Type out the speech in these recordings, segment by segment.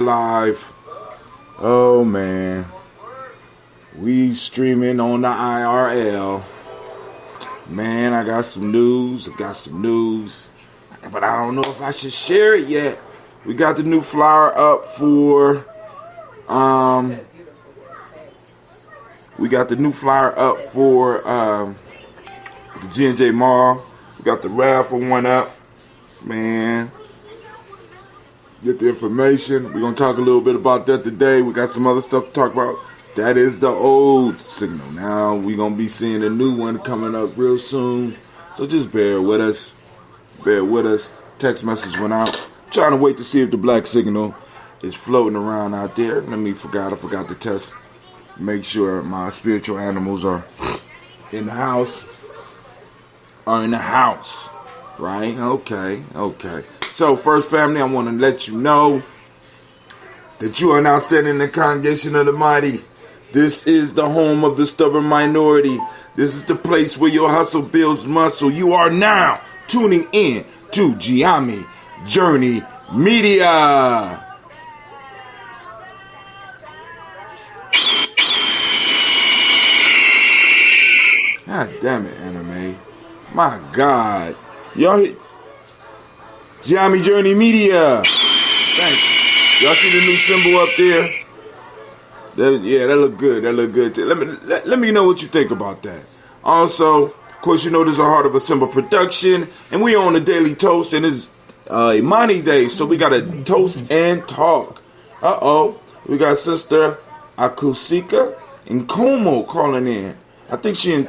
Live. Oh man. We streaming on the IRL. Man, I got some news. But I don't know if I should share it yet. We got the new flyer up for the G&J Mall. We got the raffle one up. Man. Get the information. We're going to talk a little bit about that today. We got some other stuff to talk about. That is the old signal. Now we're going to be seeing a new one coming up real soon. So just bear with us. Text message went out. I'm trying to wait to see if the black signal is floating around out there. I forgot to test. Make sure my spiritual animals are in the house. Right? Okay. So, first family, I want to let you know that you are now standing in the congregation of the mighty. This is the home of the stubborn minority. This is the place where your hustle builds muscle. You are now tuning in to Gye-Nyame Journey Media. God damn it, anime. My God. Y'all... Gye-Nyame Journey Media. Thank you. Y'all see the new symbol up there? That look good. Let me know what you think about that. Also, of course, you know this is a Heart of a Simple production, and we on the Daily Toast, and it's Imani Day, so we got a toast and talk. We got Sister Akusika in Como calling in. I think she in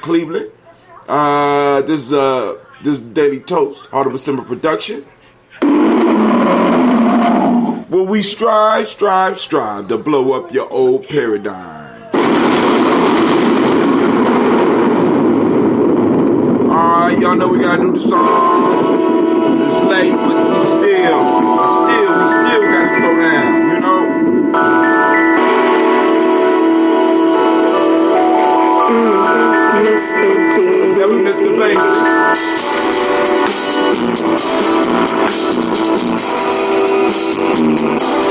Cleveland. This Daily Toast, Heart of a Simple production. Well, we strive to blow up your old paradigm. Alright, y'all know we gotta do the song. It's late, but we still gotta throw down, you know? Never miss the basics.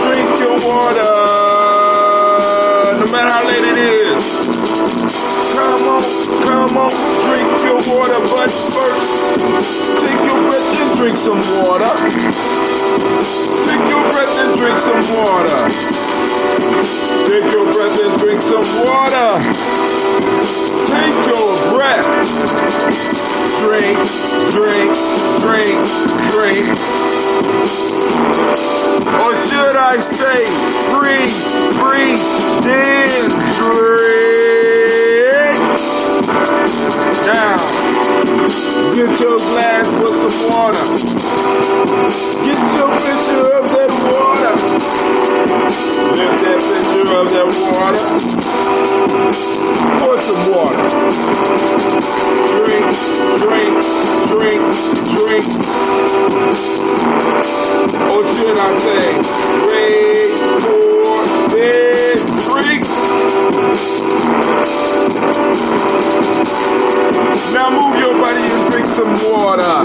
Drink your water, no matter how late it is. Come on, drink your water, but first, take your breath and drink some water. Take your breath and drink some water. Take your breath and drink some water. Take your breath. Drink. Or should I say, breathe, then drink. Now, get your glass with some water. Get your picture of that water. Get that picture of that water. Pour some water. Drink. Or should I say, wait for it, drink. Now move your body and drink some water.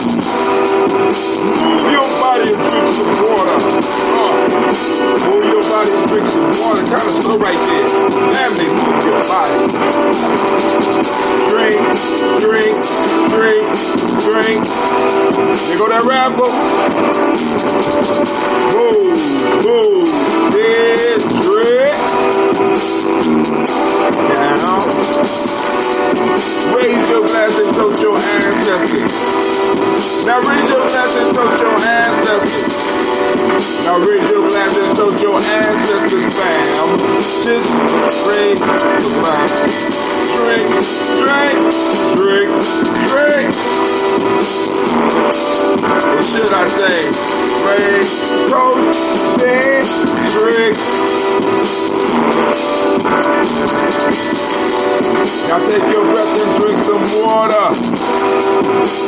Move your body and drink some water. Move your body and drink some water. Kind of slow right there. Family, move your body. Drink. There go that rapper. Move, then drink. Now, raise your glass and toast your ancestors. Now raise your glass and toast your ancestors. Now raise your glass and toast your ancestors, fam. Just raise your glass. Drink. Or should I say, raise, toast, then drink. Now take your breath and drink some water.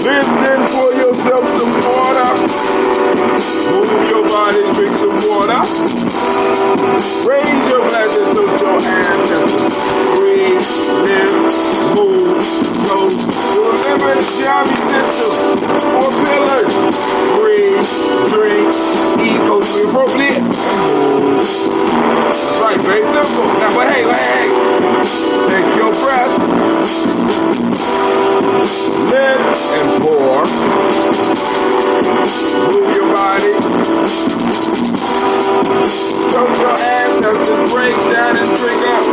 Listen, pour yourself some water. Move your body, drink some water. Raise your glass and toast your ancestors. Breathe, live, move, toast. Remember the Gye-Nyame system. 4 pillars. Breathe, drink, eat, culturally appropriate. toast your ancestors, break down and drink up.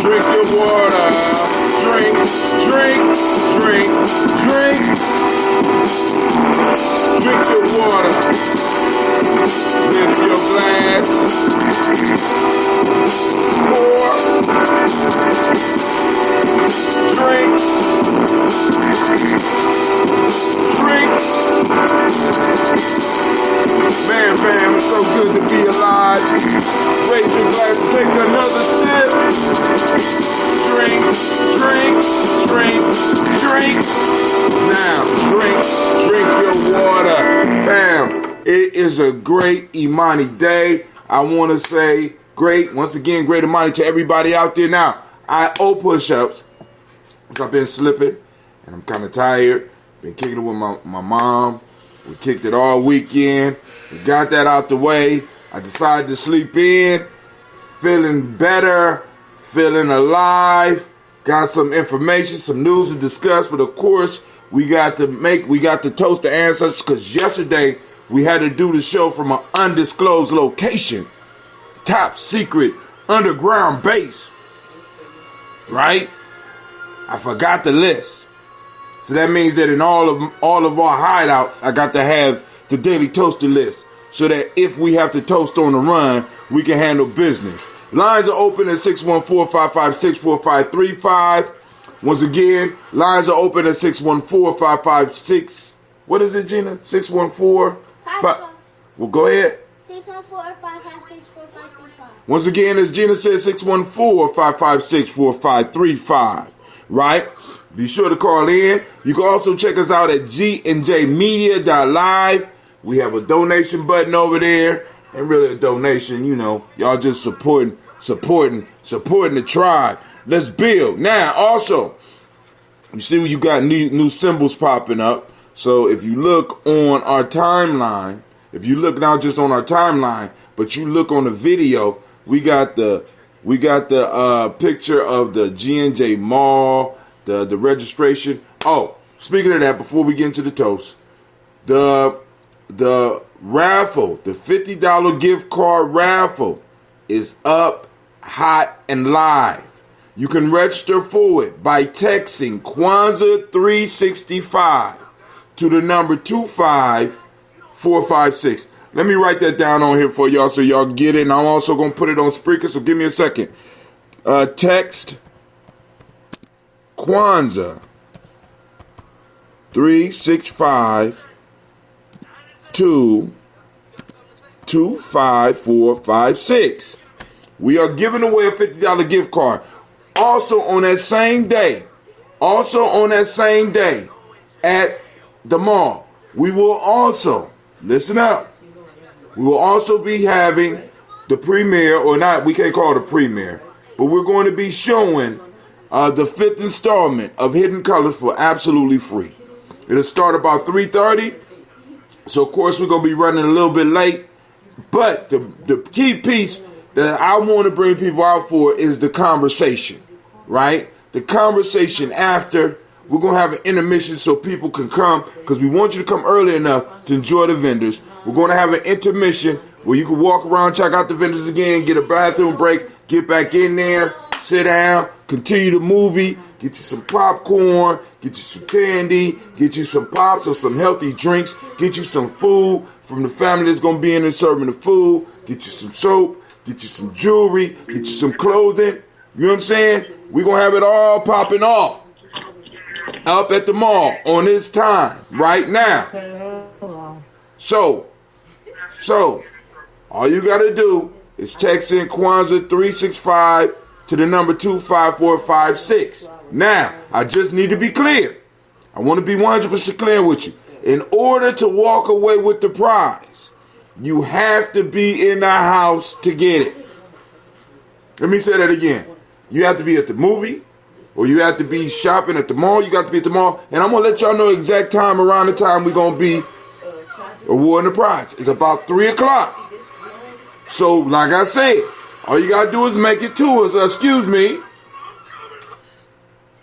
Drink your water. Drink. Drink your water. Lift your glass. Pour. Drink. Man, fam, it's so good to be alive. Raise your glass, take another sip. Drink. Now, drink your water. Fam, it is a great Imani day. I want to say once again, great Imani to everybody out there. Now, I owe push-ups because I've been slipping and I'm kind of tired. Been kicking it with my mom. We kicked it all weekend. We got that out the way. I decided to sleep in. Feeling better. Feeling alive. Got some information, some news to discuss. But of course, we got to toast the ancestors because yesterday we had to do the show from an undisclosed location. Top secret underground base. Right? I forgot the list. So that means that in all of our hideouts, I got to have the daily toaster list so that if we have to toast on the run, we can handle business. Lines are open at 614-556-4535. Once again, lines are open at 614-556. What is it, Gina? 614. Well, go ahead. 614-556-4535. Once again, as Gina said, 614-556-4535. Right? Be sure to call in. You can also check us out at Gye-Nyame.live. We have a donation button over there. And really a donation, y'all just supporting the tribe. Let's build. Now, also, you see you got new symbols popping up. So if you look on our timeline, if you look not just on our timeline, but you look on the video, we got the picture of the G&J Mall, the registration. Oh, speaking of that, before we get into the toast, the raffle, the $50 gift card raffle is up, hot, and live. You can register for it by texting Kwanzaa 365 to the number 25456. Let me write that down on here for y'all so y'all get it. And I'm also going to put it on Spreaker, so give me a second. Text Kwanzaa 365 to 25456. We are giving away a $50 gift card. Also on that same day, at the mall, we will also, listen up, we will also be having the premiere, or not, we can't call it a premiere, but we're going to be showing the 5th installment of Hidden Colors for absolutely free. It'll start about 3:30. So, of course, we're going to be running a little bit late. But the key piece that I want to bring people out for is the conversation, right? The conversation after. We're going to have an intermission so people can come because we want you to come early enough to enjoy the vendors. We're going to have an intermission where you can walk around, check out the vendors again, get a bathroom break, get back in there, sit down, continue the movie, get you some popcorn, get you some candy, get you some pops or some healthy drinks, get you some food from the family that's going to be in there serving the food, get you some soap, get you some jewelry, get you some clothing. You know what I'm saying? We're going to have it all popping off up at the mall on this time right now. So all you got to do is text in Kwanzaa 365 to the number 25456. Now, I just need to be clear. I want to be 100% clear with you. In order to walk away with the prize, you have to be in the house to get it. Let me say that again. You have to be at the movie, or you have to be shopping at the mall. You got to be at the mall. And I'm going to let y'all know exact time around the time we're going to be awarding the prize. It's about 3 o'clock. So, like I said, all you got to do is make it to us. Excuse me.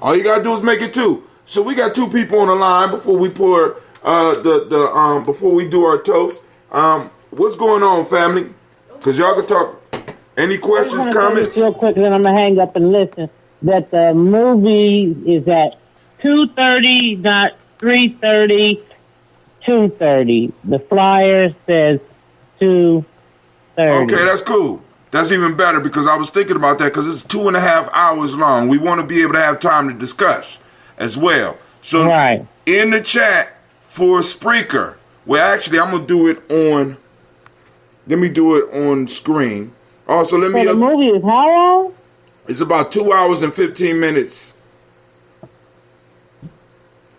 All you got to do is make it to. So we got 2 people on the line before we pour before we do our toast. What's going on, family? Because y'all can talk. Any questions, comments? Real quick, then I'm going to hang up and listen. That the movie is at 2:30, not 3:30, 2:30. The flyer says 2:30. Okay, that's cool. That's even better because I was thinking about that because it's 2.5 hours long. We want to be able to have time to discuss as well. So right. In the chat for Spreaker, well, actually, I'm going to do it on, let me do it on screen. Also, let me. So the movie is how long? It's about 2 hours and 15 minutes.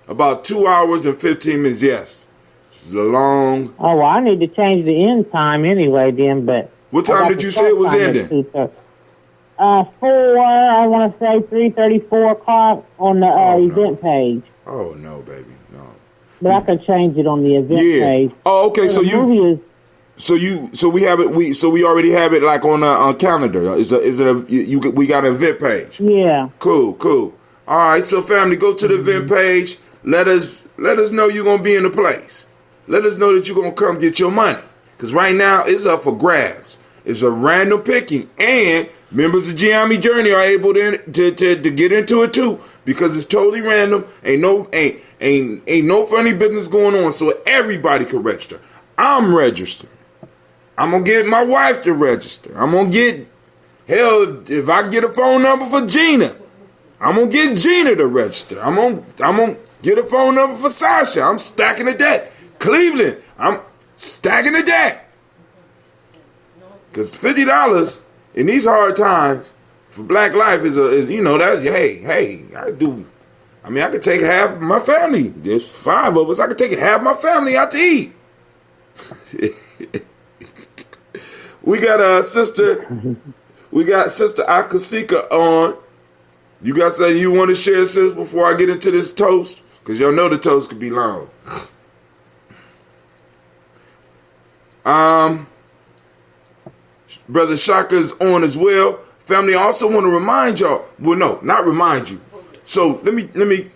About 2 hours and 15 minutes, yes. It's a long. Oh, well, I need to change the end time anyway, then, but. What time did you say it was ending? 4, I want to say 3:30, 4 o'clock on the event page. Oh, no, baby, no. But I can change it on the event page. Oh, okay, so the you. Movie is, So we have it. We already have it like on a calendar. We got an event page? Yeah. Cool. All right. So family, go to the event page. Let us know you're gonna be in the place. Let us know that you're gonna come get your money. Because right now it's up for grabs. It's a random picking, and members of Gye-Nyame Journey are able to get into it too because it's totally random. Ain't no funny business going on. So everybody can register. I'm registered. I'm going to get my wife to register. I'm going to get, hell, if I get a phone number for Gina, I'm going to get Gina to register. I'm going to get a phone number for Sasha. I'm stacking the deck. Cleveland, I'm stacking the deck. Because $50 in these hard times for Black life is I could take half of my family. There's 5 of us. I could take half my family out to eat. We got sister Akasika on. You got something you want to share, sis, before I get into this toast? Because y'all know the toast could be long. Brother Shaka's on as well. Family, I also want to remind y'all. Well, no, not remind you. So let me.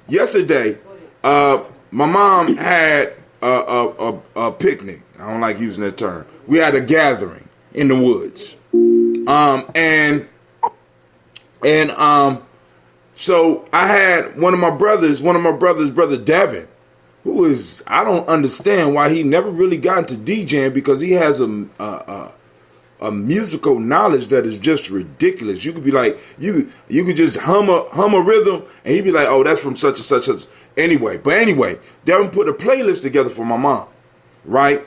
Yesterday, my mom had a picnic. I don't like using that term. We had a gathering in the woods. So I had one of my brothers, brother Devin, who is, I don't understand why he never really got into DJing because he has a musical knowledge that is just ridiculous. You could be like, you could just hum a rhythm and he'd be like, oh, that's from such and such. Anyway, Devin put a playlist together for my mom, right?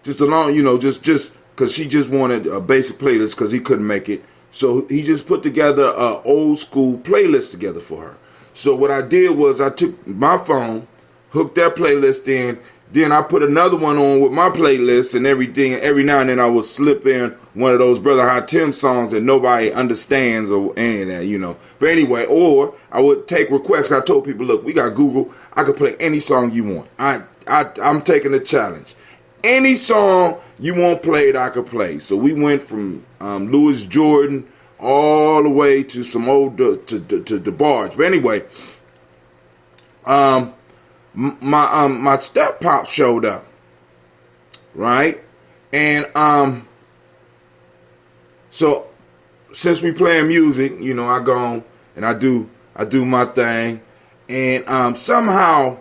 Just along, just because she just wanted a basic playlist because he couldn't make it. So he just put together an old school playlist together for her. So what I did was I took my phone, hooked that playlist in, then I put another one on with my playlist and everything. Every now and then I would slip in one of those Brother High Tim songs that nobody understands or any of that, But anyway, or I would take requests. I told people, look, we got Google. I could play any song you want. I'm taking the challenge. Any song you want played, I could play. So we went from Louis Jordan all the way to some old to the Barge. But anyway, my step pop showed up, right? And so since we playing music, I go on and I do my thing, and somehow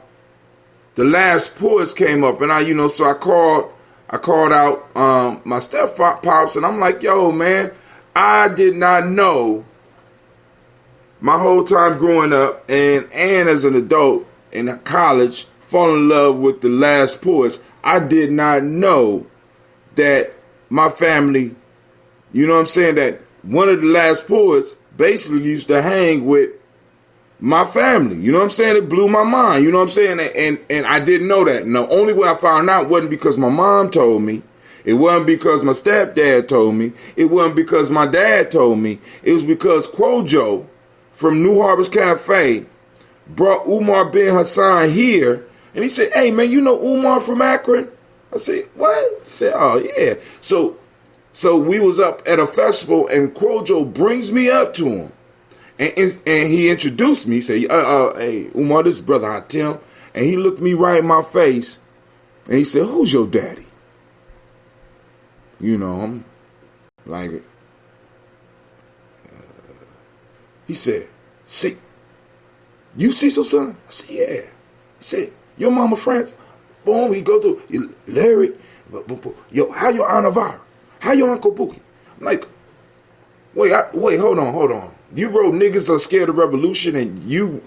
the last poets came up, and so I called out my step pops, and I'm like, yo, man, I did not know my whole time growing up and as an adult in college, fall in love with the last poets. I did not know that my family, that one of the last poets basically used to hang with my family. You know what I'm saying? It blew my mind. You know what I'm saying? And I didn't know that. And the only way I found out wasn't because my mom told me. It wasn't because my stepdad told me. It wasn't because my dad told me. It was because Quojo from New Harvest Cafe brought Umar bin Hassan here. And he said, hey, man, you know Umar from Akron? I said, what? He said, oh, yeah. So we was up at a festival, and Quojo brings me up to him. And he introduced me. He said, hey, Umar, this is Brother Hatim. And he looked me right in my face, and he said, who's your daddy? You know, I'm like, he said, see, you Cecil's son? I said, yeah. He said, your mama friends? Boom, he go to Larry. Yo, how your Aunt Avara? How your Uncle Bookie? I'm like, wait, hold on. You wrote Niggas Are Scared of Revolution, and you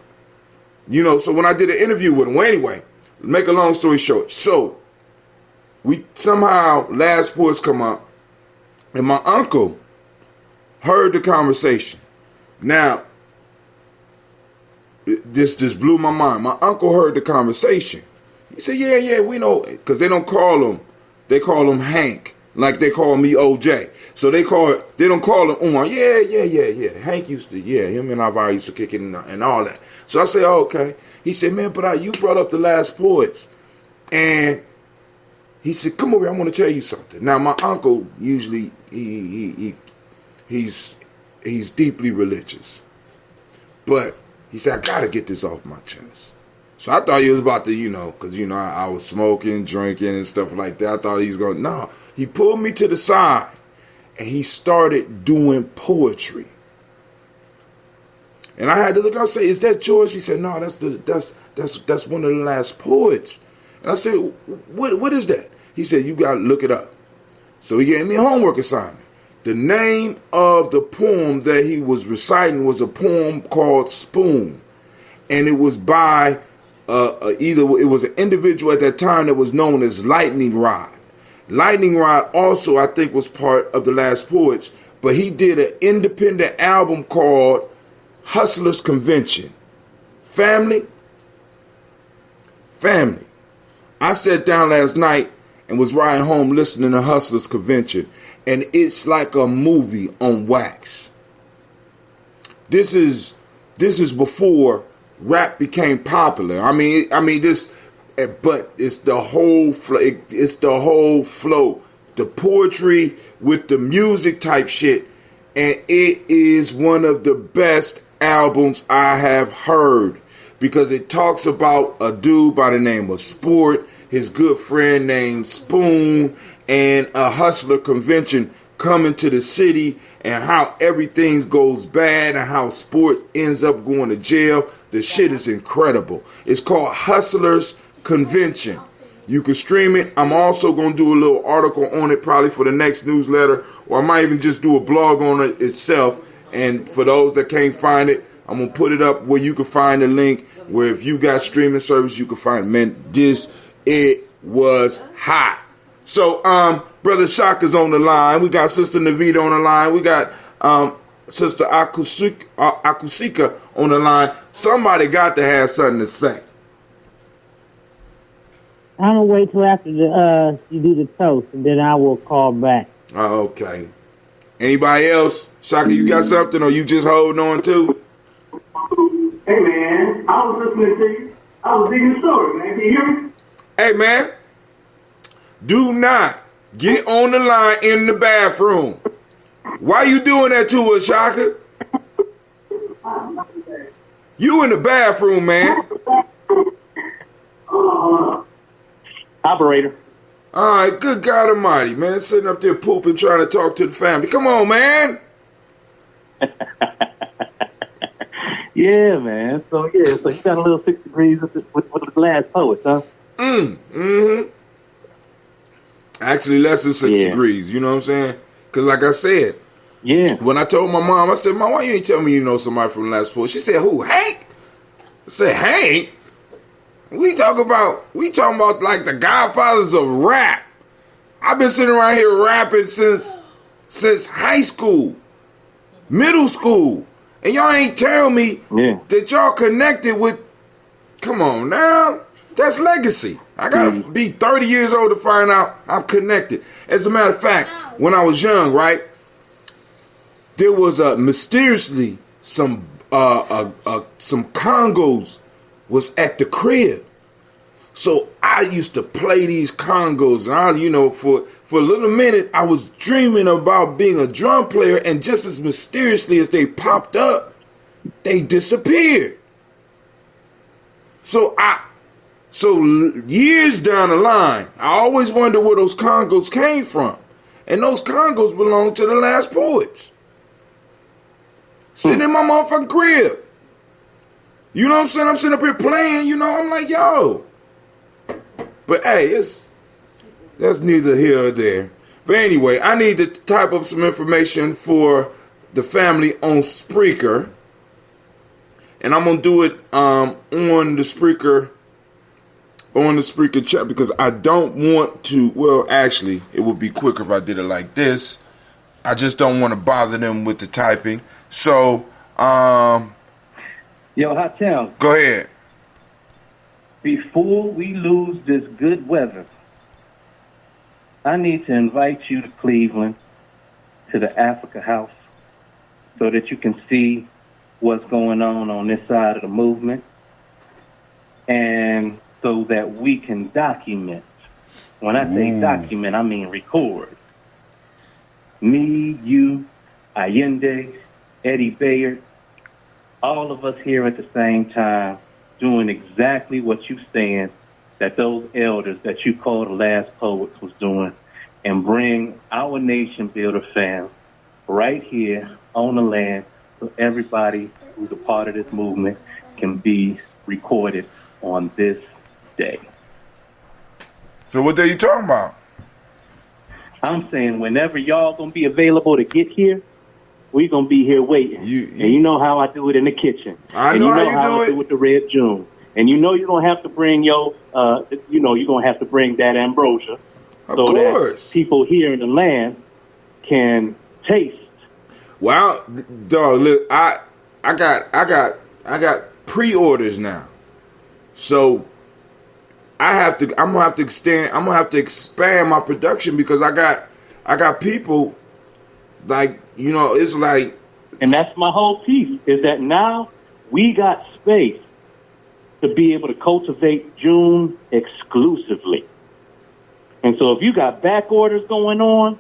know, so when I did an interview with him, well, anyway, make a long story short. So, we somehow, Last Poets come up, and my uncle heard the conversation. Now, this just blew my mind. My uncle heard the conversation. He said, yeah, we know, because they don't call him, they call him Hank, like they call me OJ. So they don't call him Umar. Yeah. Hank used to, him and I used to kick it and all that. So I said, oh, okay. He said, man, but you brought up the Last Poets. And he said, come over here, I want to tell you something. Now, my uncle usually, he's deeply religious. But he said, I got to get this off my chest. So I thought he was about to, because, I was smoking, drinking, and stuff like that. I thought he was going, no. He pulled me to the side, and he started doing poetry. And I had to look, I said, is that George? He said, no, that's one of the Last Poets. And I said, what is that? He said, you got to look it up. So he gave me a homework assignment. The name of the poem that he was reciting was a poem called Spoon. And it was by it was an individual at that time that was known as Lightning Rod. Lightning Rod also, I think, was part of the Last Poets, but he did an independent album called Hustlers Convention. Family. I sat down last night and was riding home listening to Hustlers Convention, and it's like a movie on wax. This is before rap became popular. I mean this, but it's the whole flow, the poetry with the music type shit, and it is one of the best albums I have heard, because it talks about a dude by the name of Sport, his good friend named Spoon, and a hustler convention coming to the city, and how everything goes bad, and how Sport ends up going to jail. The shit is incredible. It's called Hustlers Convention. You can stream it. I'm also going to do a little article on it probably for the next newsletter, or I might even just do a blog on it itself. And for those that can't find it, I'm going to put it up where you can find the link, where if you got streaming service, you can find it. Man, it was hot. So, Brother Shaka's on the line. We got Sister Navita on the line. We got Sister Akusika on the line. Somebody got to have something to say. I'm going to wait till after you do the toast, and then I will call back. Okay. Anybody else? Shaka, you got something, or you just holding on to? Hey, man, I was listening to you. I was reading the story, man. Can you hear me? Hey, man, do not get on the line in the bathroom. Why you doing that to us, Shaka? You in the bathroom, man. Operator. All right, good God Almighty, man. Sitting up there pooping, trying to talk to the family. Come on, man. Yeah, man. So you got a little 6 degrees with the Last Poets, huh? Actually, less than 6 degrees. You know what I'm saying? Because like I said, when I told my mom, I said, Mom, why you ain't tell me you know somebody from the Last Poets? She said, who, Hank? I said, Hank? We talking about like the godfathers of rap. I've been sitting around here rapping since high school, middle school. And y'all ain't tell me that y'all connected with, come on now, that's legacy. I gotta be 30 years old to find out I'm connected. As a matter of fact, when I was young, right, there was mysteriously some congos was at the crib. So I used to play these congos, and for a little minute, I was dreaming about being a drum player, and just as mysteriously as they popped up, they disappeared. So years down the line, I always wondered where those congos came from. And those congos belong to the Last Poets. Sitting in my motherfucking crib. You know what I'm saying? I'm sitting up here playing, I'm like, yo. But hey, that's neither here or there. But anyway, I need to type up some information for the family on Spreaker. And I'm gonna do it on the Spreaker chat, because I don't want to. Well, actually, it would be quicker if I did it like this. I just don't want to bother them with the typing. So, Yo, Hot Town. Go ahead. Before we lose this good weather, I need to invite you to Cleveland, to the Africa House, so that you can see what's going on this side of the movement, and so that we can document. When I say document, I mean record. Me, you, Allende, Eddie Bayard, all of us here at the same time, doing exactly what you saying that those elders that you call the Last Poets was doing, and bring our nation builder fam right here on the land, so everybody who's a part of this movement can be recorded on this day. So what day you talking about? I'm saying whenever y'all gonna be available to get here, we gonna be here waiting. And you know how I do it in the kitchen. I know how you do I do it with the Red June. And you don't have to bring you're gonna have to bring that ambrosia, so that people here in the land can taste. Well, dog, look, I got pre-orders now, so I'm gonna have to expand my production, because I got people like, it's like. And that's my whole piece, is that now we got space to be able to cultivate June exclusively. And so if you got back orders going on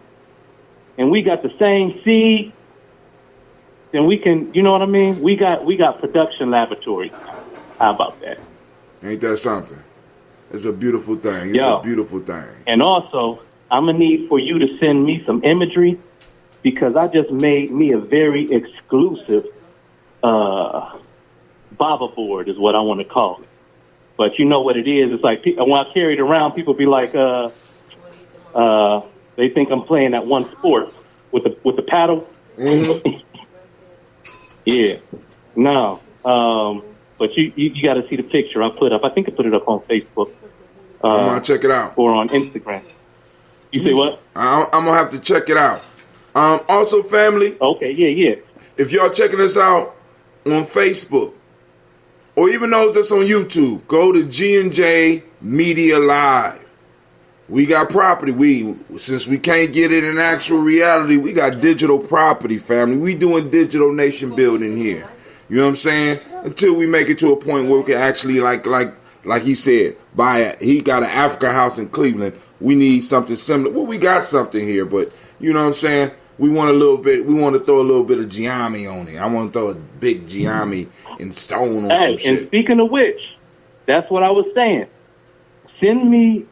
and we got the same seed, then we can, you know what I mean? We got production laboratories. How about that? Ain't that something? It's a beautiful thing. It's a beautiful thing. And also, I'm going to need for you to send me some imagery, because I just made me a very exclusive Baba board is what I want to call it. But you know what it is? It's like when I carry it around, people be like, they think I'm playing that one sport with the paddle. Mm-hmm. Yeah. No. But you got to see the picture I put up. I think I put it up on Facebook. I'm gonna check it out. Or on Instagram. You say what? I'm gonna have to check it out. Also, family. Okay. Yeah. If y'all checking us out on Facebook, or even those that's on YouTube, go to Gye-Nyame Media Live. We got property. Since we can't get it in actual reality, we got digital property, family. We doing digital nation building here. You know what I'm saying? Until we make it to a point where we can actually, like he said, buy it. He got an Africa house in Cleveland. We need something similar. Well, we got something here, but you know what I'm saying? We want to throw a little bit of Gye-Nyame on it. I want to throw a big Gye-Nyame in stone on some shit. And speaking of which, that's what I was saying. Send me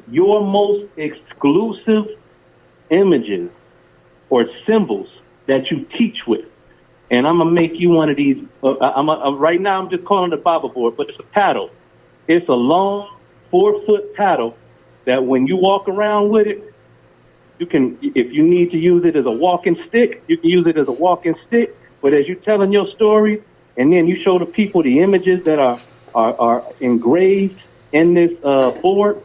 your most exclusive images or symbols that you teach with. And I'm going to make you one of these. Right now, I'm just calling it a Baba board, but it's a paddle. It's a long 4-foot paddle that when you walk around with it, you can, if you need to use it as a walking stick, you can use it as a walking stick. But as you're telling your story, and then you show the people the images that are engraved in this board.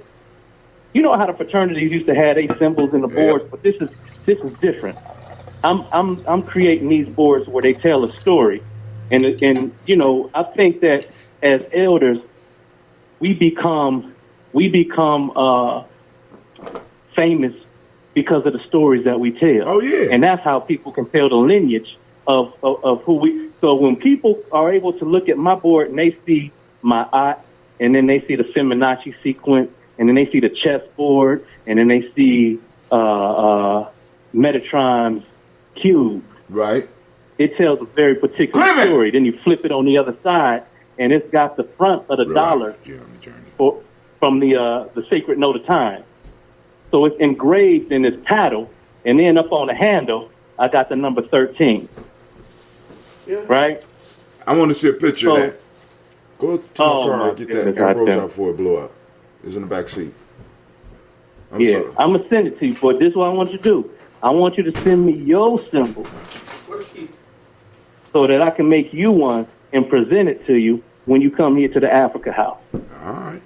You know how the fraternities used to have their symbols in the boards, but this is different. I'm creating these boards where they tell a story, and you know, I think that as elders, we become famous because of the stories that we tell. Oh yeah, and that's how people can tell the lineage of who we. So when people are able to look at my board and they see my eye, and then they see the Fibonacci sequence, and then they see the chessboard, and then they see Metatron's cube. right. It tells a very particular Clement! story. Then you flip it on the other side, and it's got the front of the dollar from the sacred note of time. So it's engraved in this paddle, and then up on the handle, I got the number 13. Right? I want to see a picture of that. Go to my Oh, car my and get that goodness, Ambrose goddamn. out before it blow up. It's in the back seat. I'm Yeah, sorry. I'm going to send it to you, but this is what I want you to do. I want you to send me your symbol so that I can make you one and present it to you when you come here to the Africa House. All right.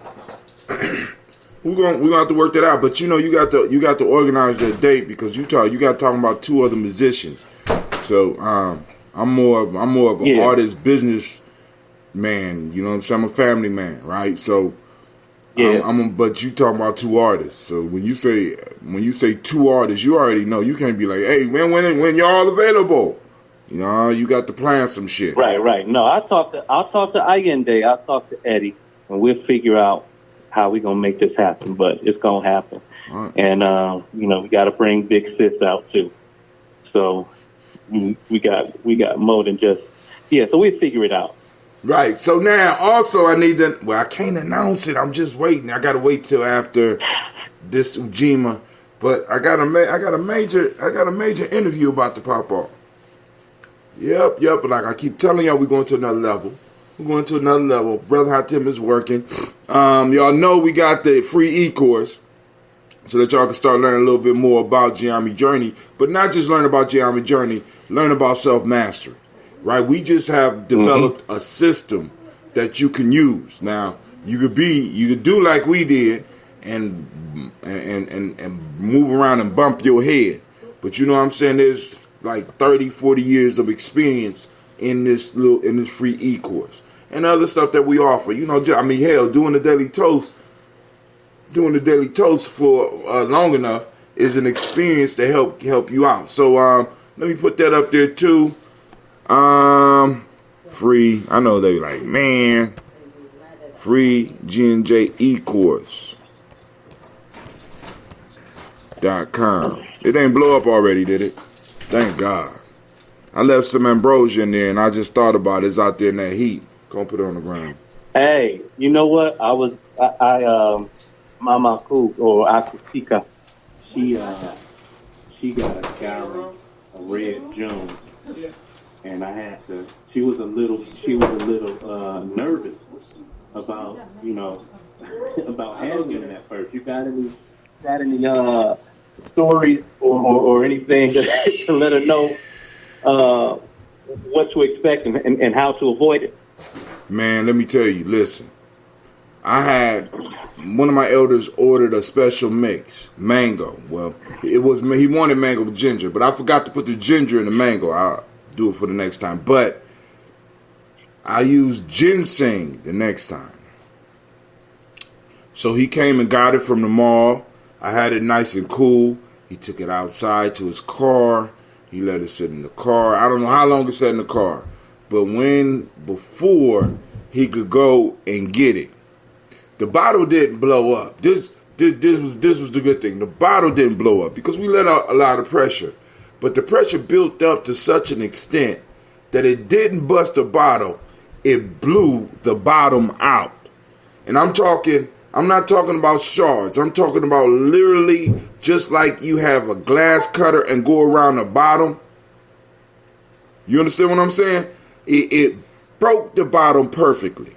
we're gonna have to work that out, but you know you got to organize that date because you got talking about two other musicians. So I'm more of an artist business man. You know what I'm saying? I'm a family man, right? So Yeah. but you talking about two artists. So when you say two artists, you already know you can't be like, hey man, when y'all available? You know, you got to plan some shit. Right. No, I'll talk to Allende. I'll talk to Eddie, and we'll figure out how we're gonna make this happen. But it's gonna happen. All right. And you know, we got to bring Big Sis out too. So we got more than just So we'll figure it out. Right. So now, also, I need to. Well, I can't announce it. I'm just waiting. I gotta wait till after this Ujima. But I got a major interview about to pop off. Yep. But like I keep telling y'all, we're going to another level. Brother Hatim is working. Y'all know we got the free e-course so that y'all can start learning a little bit more about Gye-Nyame journey, but not just learn about Gye-Nyame journey. Learn about self-mastery. Right, we just have developed a system that you can use. Now, you could do like we did and move around and bump your head. But you know what I'm saying? There's like 30, 40 years of experience in this free e-course. And other stuff that we offer. You know, I mean, hell, doing the daily toast for long enough is an experience to help you out. So let me put that up there too. Free. I know they like, man, free G&J eCourse.com. It didn't blow up already, did it? Thank God. I left some ambrosia in there, and I just thought about it. It's out there in that heat. Go put it on the ground. Hey, you know what? Mama Cook or Akusika, she got a gallery, a red June. And I had to. She was a little nervous about about handling it at first. You got any stories or anything to let her know what to expect and how to avoid it? Man, let me tell you. Listen, I had one of my elders ordered a special mix, mango. Well, he wanted mango with ginger, but I forgot to put the ginger in the mango. I'll do it for the next time. But I used ginseng the next time. So he came and got it from the mall. I had it nice and cool. He took it outside to his car. He let it sit in the car. I don't know how long it sat in the car. But before he could go and get it, the bottle didn't blow up. This was the good thing. The bottle didn't blow up because we let out a lot of pressure. But the pressure built up to such an extent that it didn't bust the bottle. It blew the bottom out. And I'm not talking about shards. I'm talking about literally just like you have a glass cutter and go around the bottom. You understand what I'm saying? It broke the bottom perfectly.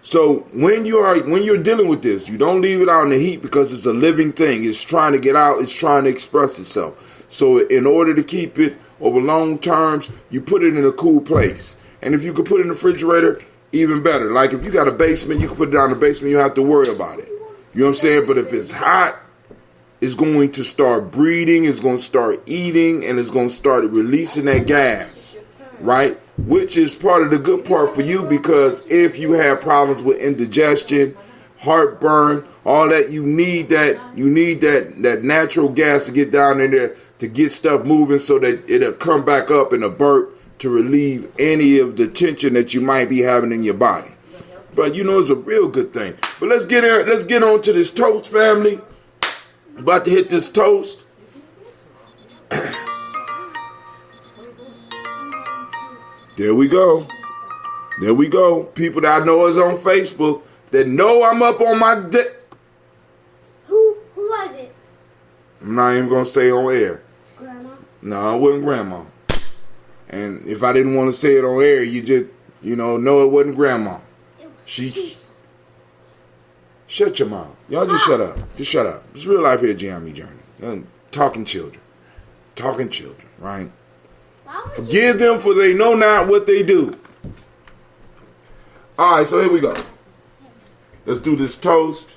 So when you're dealing with this, you don't leave it out in the heat because it's a living thing. It's trying to get out. It's trying to express itself. So in order to keep it over long terms, you put it in a cool place. And if you could put it in the refrigerator, even better. Like if you got a basement, you can put it down in the basement. You don't have to worry about it. You know what I'm saying? But if it's hot, is going to start breeding, it's going to start eating, and it's going to start releasing that gas, right? Which is part of the good part for you, because if you have problems with indigestion, heartburn, all that, you need that natural gas to get down in there to get stuff moving so that it'll come back up in a burp to relieve any of the tension that you might be having in your body. But it's a real good thing. But let's get on to this toast, family. About to hit this toast. There we go. There we go. People that I know is on Facebook that know I'm up on my dick. Who was it? I'm not even going to say on air. Grandma? No, it wasn't Grandma. And if I didn't want to say it on air, you just, know it wasn't Grandma. She... Shut your mouth. Y'all just shut up. Just shut up. It's real life here, Gye-Nyame Journey. Talking children. Talking children, right? Forgive them, for they know not what they do. Alright, so here we go. Let's do this toast.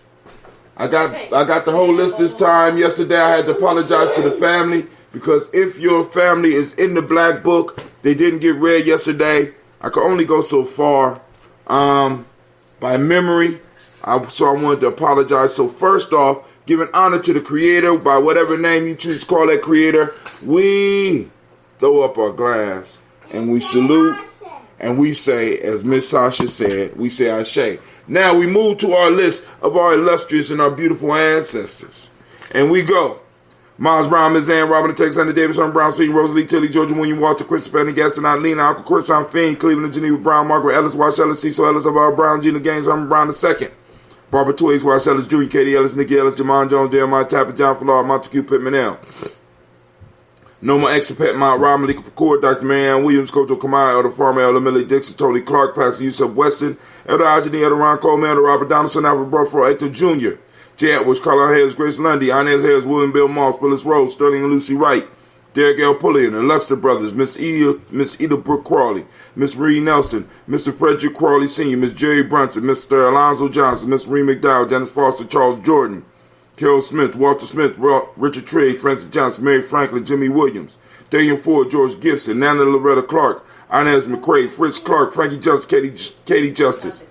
I got the whole list this time. Yesterday I had to apologize to the family, because if your family is in the black book, they didn't get read yesterday. I could only go so far. By memory. So I wanted to apologize. So first off, giving honor to the creator, by whatever name you choose to call that creator, we throw up our glass and we salute and we say, as Miss Sasha said, we say Ashe. Now we move to our list of our illustrious and our beautiful ancestors. And we go. Miles Brown, Ms. Ann, Robin Alexander Davis, Herman Brown, Sr., Rosalie Tilly, Georgia William, Walter, Christopher, Penny, Gaston, Lena, Uncle Corson, Fiend, Cleveland, Geneva Brown, Margaret Ellis, Wash Ellis, Cecil Ellis, of our Brown, Gina Gaines, Herman Brown II. Barbara Twiggs, Wash Ellis, Jr., Katie Ellis, Nikki Ellis, Jamon Jones, Jeremiah Tapper, John Fallard, Montague Pittman L. Noma Exapet, Mount Rob, Malika Fakour, Dr. Marianne Williams, Kojo Kamai, Elder Farmer, Elder Millie Dixon, Tony Clark, Pastor Yusuf Weston, Elder Ajani, Elder Ron Coleman, Elder Robert Donaldson, Alfred Bruford, Hector Jr., J. Atwood, Carla Hayes, Grace Lundy, Inez Hayes, William Bill Moss, Willis Rose, Sterling and Lucy Wright, Derek L. Pulliam, the Luxter Brothers, Miss Eda Brooke Crawley, Miss Marie Nelson, Mr. Frederick Crawley Sr., Miss Jerry Brunson, Mr. Alonzo Johnson, Miss Marie McDowell, Janice Foster, Charles Jordan, Carol Smith, Walter Smith, Richard Trigg, Francis Johnson, Mary Franklin, Jimmy Williams, Daniel Ford, George Gibson, Nana Loretta Clark, Inez McCrae, Fritz Clark, Frankie Justice, Katie Justice,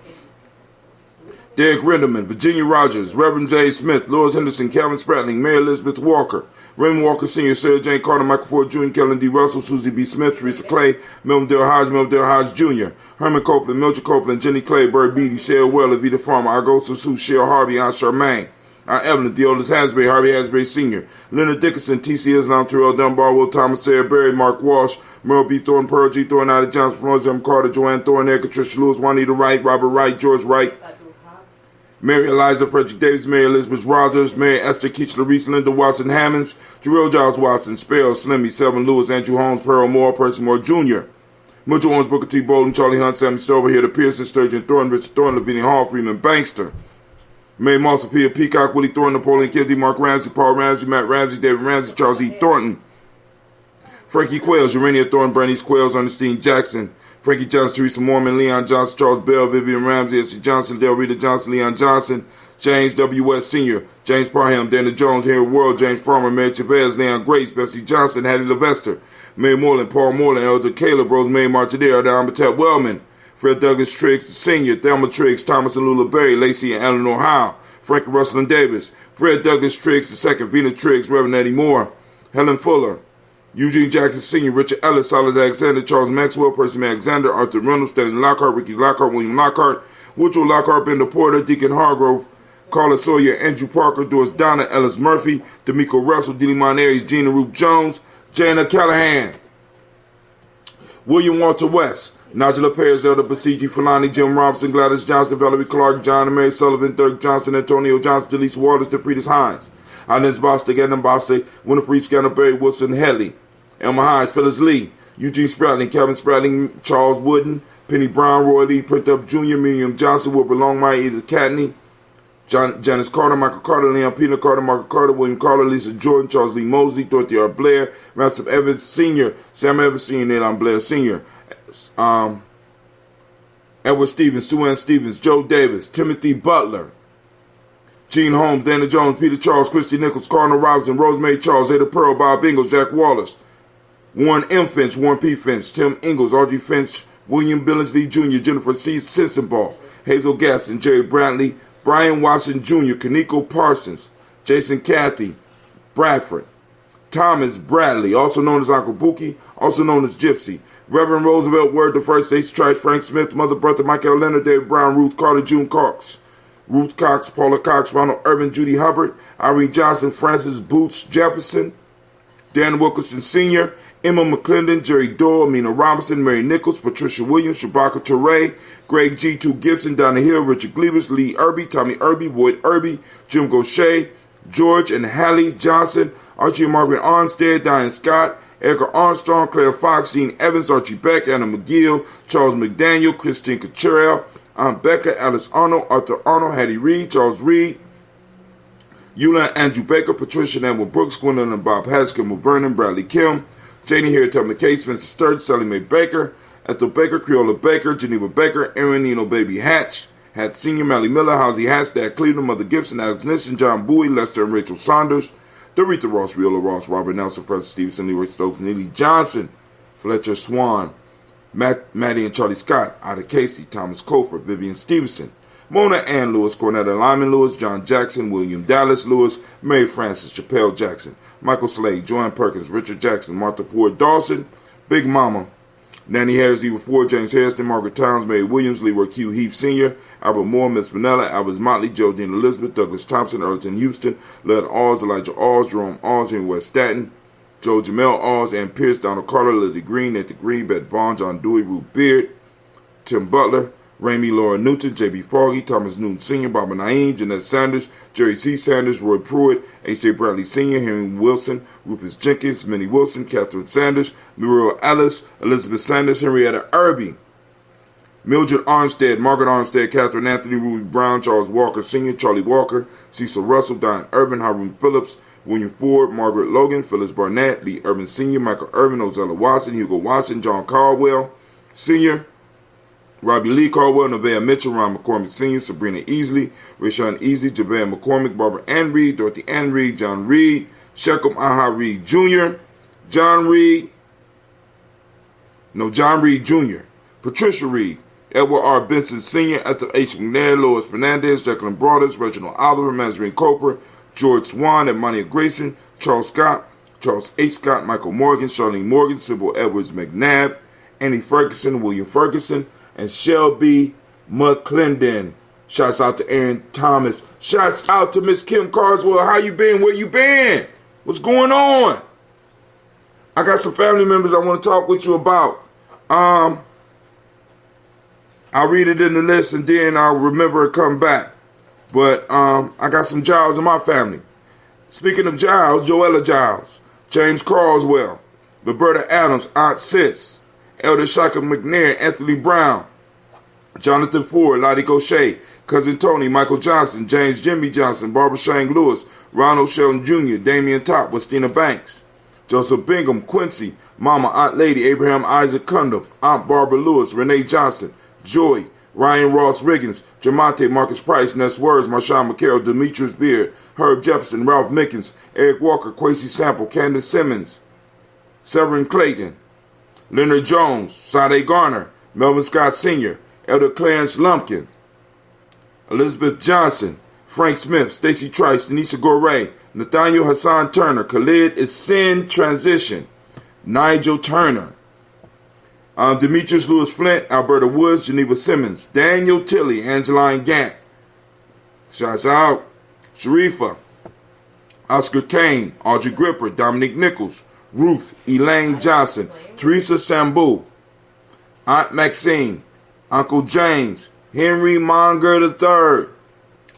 Derek Renderman, Virginia Rogers, Reverend J. Smith, Lois Henderson, Calvin Spratling, Mary Elizabeth Walker, Raymond Walker Sr., Sarah Jane Carter, Michael Ford Jr., Kellen D. Russell, Susie B. Smith, Teresa Clay, Melvin Dale Hodge Jr., Herman Copeland, Mildred Copeland, Jenny Clay, Bird Beatty, Sarah Weller, Vita Farmer, Argosa Sue, Cheryl Harvey, Aunt Charmaine, Aunt Evelyn, Theodis Hasbury, Harvey Hasbury Sr., Leonard Dickinson, T.C. Islam, Terrell Dunbar, Will Thomas, Sarah Berry, Mark Walsh, Merle B. Thorne, Pearl G. Thorne, Ida Johnson, Rose M. Carter, Joanne Thorne, Erica Tricia Lewis, Juanita Wright, Robert Wright, George Wright, Mary Eliza Frederick Davis, Mary Elizabeth Rogers, Mary Esther Keach Reese, Linda Watson Hammonds, Jarrell Giles Watson, Spell, Slimmy, Selvin Lewis, Andrew Holmes, Pearl Moore, Percy Moore Jr., Mitchell Owens, Booker T. Bolden, Charlie Hunt, Sammy Stover, here, the Pearson, Sturgeon Thorne, Richard Thorne, Lavinia Hall, Freeman Bankster, May Moss, Peter Peacock, Willie Thorne, Napoleon Kennedy, Mark Ramsey, Paul Ramsey, Matt Ramsey, David Ramsey, Charles E. Thornton, Frankie Quails, Urania Thorne, Bernice Quails, Ernestine Jackson, Frankie Johnson, Teresa Mormon, Leon Johnson, Charles Bell, Vivian Ramsey, S.C. Johnson, Del Rita Johnson, Leon Johnson, James W. West Sr., James Parham, Dana Jones, Henry World, James Farmer, Mary Chavez, Leon Grace, Bessie Johnson, Hattie Levester, May Moreland, Paul Moreland, Elder Caleb, Rosemary Martinez, Elder Amitep Wellman, Fred Douglas Triggs Sr., Thelma Triggs, Thomas and Lula Berry, Lacey and Eleanor Howe, Frankie Russell and Davis, Fred Douglas Triggs II, Vina Triggs, Reverend Eddie Moore, Helen Fuller, Eugene Jackson Sr., Richard Ellis, Silas Alexander, Charles Maxwell, Percy Alexander, Arthur Reynolds, Stanley Lockhart, Ricky Lockhart, William Lockhart, Woodrow Lockhart, Bender Porter, Deacon Hargrove, Carla Sawyer, Andrew Parker, Doris Donna, Ellis Murphy, D'Amico Russell, Diddy Monaries, Gina Ruth Jones, Jana Callahan, William Walter West, Nigella Perez, Elder Basiji Fulani, Jim Robinson, Gladys Johnson, Valerie Clark, John and Mary Sullivan, Dirk Johnson, Antonio Johnson, Delise Waters, DePretis Hines, Inez Bostic, Adam Bostic, Winifred Scanner, Barry Wilson, Helly, Elma Hines, Phyllis Lee, Eugene Spratling, Kevin Spratling, Charles Wooden, Penny Brown, Roy Lee, Print Up Jr., Miriam Johnson, Wilbur Longmire, Edith Catney, Janice Carter, Michael Carter, Leon Peter Carter, Margaret Carter, William Carter, Lisa Jordan, Charles Lee Mosley, Dorothy R. Blair, Ransom Evans Sr., Sam Evans Sr., Nayland Blair Sr., Edward Stevens, Sue Ann Stevens, Joe Davis, Timothy Butler, Gene Holmes, Dana Jones, Peter Charles, Christy Nichols, Cardinal Robinson, Rosemary Charles, Ada Pearl, Bob Ingalls, Jack Wallace, Warren M. Finch, Warren P. Finch, Tim Ingalls, Audrey Finch, William Billingsley Jr., Jennifer C. Sensenball, Hazel Gaston, Jerry Brantley, Brian Watson Jr., Kaneko Parsons, Jason Cathy Bradford, Thomas Bradley, also known as Uncle Bookie, also known as Gypsy, Reverend Roosevelt Word the First, Stacey Trice, Frank Smith, Mother Bertha, Michael Leonard, David Brown, Ruth Carter, June Cox, Ruth Cox, Paula Cox, Ronald Urban, Judy Hubbard, Irene Johnson, Francis Boots Jefferson, Dan Wilkerson Sr., Emma McClendon, Jerry Doyle, Mina Robinson, Mary Nichols, Patricia Williams, Shabaka Toure, Greg G. 2 Gibson, Donna Hill, Richard Gleavis, Lee Irby, Tommy Irby, Boyd Irby, Jim Gaucher, George and Hallie Johnson, Archie and Margaret Armstead, Diane Scott, Edgar Armstrong, Claire Fox, Dean Evans, Archie Beck, Anna McGill, Charles McDaniel, Christine Cottrell, Aunt Becca, Alice Arnold, Arthur Arnold, Hattie Reed, Charles Reed, Eula and Andrew Baker, Patricia and Edwin Brooks, Gwendolyn and Bob Haskell, Vernon, Bradley Kim, Janie Harriet Tubman Case, Spencer Sturge, Sally Mae Baker, Ethel Baker, Creola Baker, Geneva Baker, Aaron Nino Baby Hatch, Hat Senior, Mally Miller, Housie Hatch, Dad Cleveland, Mother Gibson, Alex Nissen, John Bowie, Lester and Rachel Saunders, Doretha Ross, Viola Ross, Robert Nelson, Preston Stevenson, Leroy Stokes, Neely Johnson, Fletcher Swan, Maddie and Charlie Scott, Ida Casey, Thomas Cofer, Vivian Stevenson, Mona Ann Lewis, Cornetta Lyman Lewis, John Jackson, William Dallas Lewis, Mary Frances, Chappelle Jackson, Michael Slade, Joanne Perkins, Richard Jackson, Martha Ford Dawson, Big Mama, Nanny Harris, Eva Ford, James Hairston, Margaret Towns, Mary Williams, Leroy Q. Heath Sr., Albert Moore, Miss Vanella, Albert Motley, Geraldine Elizabeth, Douglas Thompson, Earlton Houston, Led Oz, Elijah Oz, Jerome Oz, Henry West Staten, Joe Jamel Oz, Ann Pierce, Donald Carter, Lily Green, Nathan Green, Beth Bond, John Dewey, Ruth Beard, Tim Butler, Ramey Laura Newton, J.B. Foggy, Thomas Newton Sr., Barbara Naeem, Jeanette Sanders, Jerry C. Sanders, Roy Pruitt, H.J. Bradley Sr., Henry Wilson, Rufus Jenkins, Minnie Wilson, Catherine Sanders, Muriel Ellis, Elizabeth Sanders, Henrietta Irby, Mildred Armstead, Margaret Armstead, Catherine Anthony, Ruby Brown, Charles Walker Sr., Charlie Walker, Cecil Russell, Diane Urban, Haroon Phillips, William Ford, Margaret Logan, Phyllis Barnett, Lee Urban Sr., Michael Irvin, Ozella Watson, Hugo Watson, John Caldwell Sr., Robbie Lee Caldwell, Nevaeh Mitchell, Ron McCormick Sr., Sabrina Easley, Rashawn Easley, Javon McCormick, Barbara Ann Reed, Dorothy Ann Reed, John Reed, Shechem Aha Reed Jr., John Reed Jr., Patricia Reed, Edward R. Benson Sr., Ethel H. McNair, Lois Fernandez, Jacqueline Broaders, Reginald Oliver, Mazarine Coper, George Swan, Edmonia Grayson, Charles Scott, Charles H. Scott, Michael Morgan, Charlene Morgan, Sybil Edwards McNabb, Annie Ferguson, William Ferguson, and Shelby McClendon. Shouts out to Aaron Thomas. Shouts out to Miss Kim Carswell. How you been? Where you been? What's going on? I got some family members I want to talk with you about. I'll read it in the list and then I'll remember and come back. But I got some Giles in my family. Speaking of Giles, Joella Giles, James Carswell, Roberta Adams, Aunt Sis, Elder Shaka McNair, Anthony Brown, Jonathan Ford, Lottie Gaucher, Cousin Tony, Michael Johnson, James Jimmy Johnson, Barbara Shane Lewis, Ronald Shelton Jr., Damian Top, Westina Banks, Joseph Bingham, Quincy, Mama, Aunt Lady, Abraham Isaac Cundiff, Aunt Barbara Lewis, Renee Johnson, Joy, Ryan Ross Riggins, Jamonte Marcus Price, Ness Words, Marshawn McCarroll, Demetrius Beard, Herb Jefferson, Ralph Mickens, Eric Walker, Quasi Sample, Candace Simmons, Severin Clayton, Leonard Jones, Sade Garner, Melvin Scott Sr., Elder Clarence Lumpkin, Elizabeth Johnson, Frank Smith, Stacy Trice, Denisha Gorey, Nathaniel Hassan Turner, Khalid Isin Transition, Nigel Turner, Demetrius Lewis Flint, Alberta Woods, Geneva Simmons, Daniel Tilley, Angeline Gant, shouts out, Sharifa, Oscar Kane, Audrey Gripper, Dominic Nichols, Ruth, Elaine Johnson, Teresa Sambu, Aunt Maxine, Uncle James, Henry Monger III,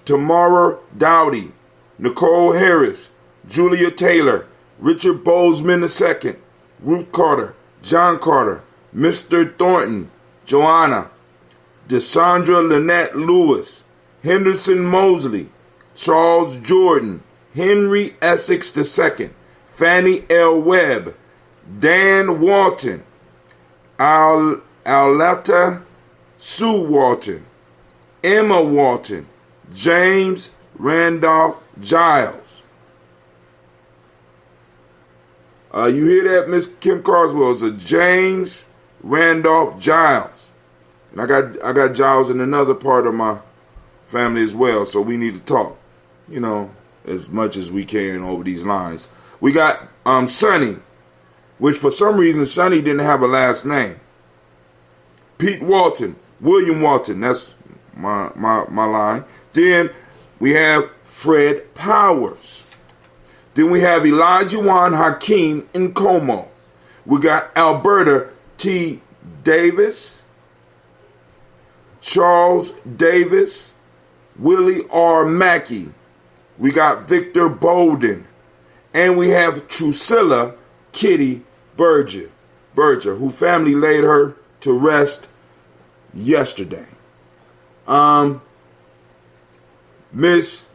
Tamara Dowdy, Nicole Harris, Julia Taylor, Richard Bozeman II, Ruth Carter, John Carter, Mr. Thornton, Joanna, Deshandra Lynette Lewis, Henderson Mosley, Charles Jordan, Henry Essex II, Fannie L. Webb, Dan Walton, Aletta Sue Walton, Emma Walton, James Randolph Giles. You hear that, Miss Kim Carswell? It's a James Randolph Giles. And I got Giles in another part of my family as well, so we need to talk, as much as we can over these lines. We got Sonny, which for some reason Sonny didn't have a last name. Pete Walton, William Walton, that's my line. Then we have Fred Powers. Then we have Elijah Juan Hakeem in Como. We got Alberta T. Davis, Charles Davis, Willie R. Mackey. We got Victor Bolden. And we have Drusilla Kitty Berger, who family laid her to rest yesterday. Miss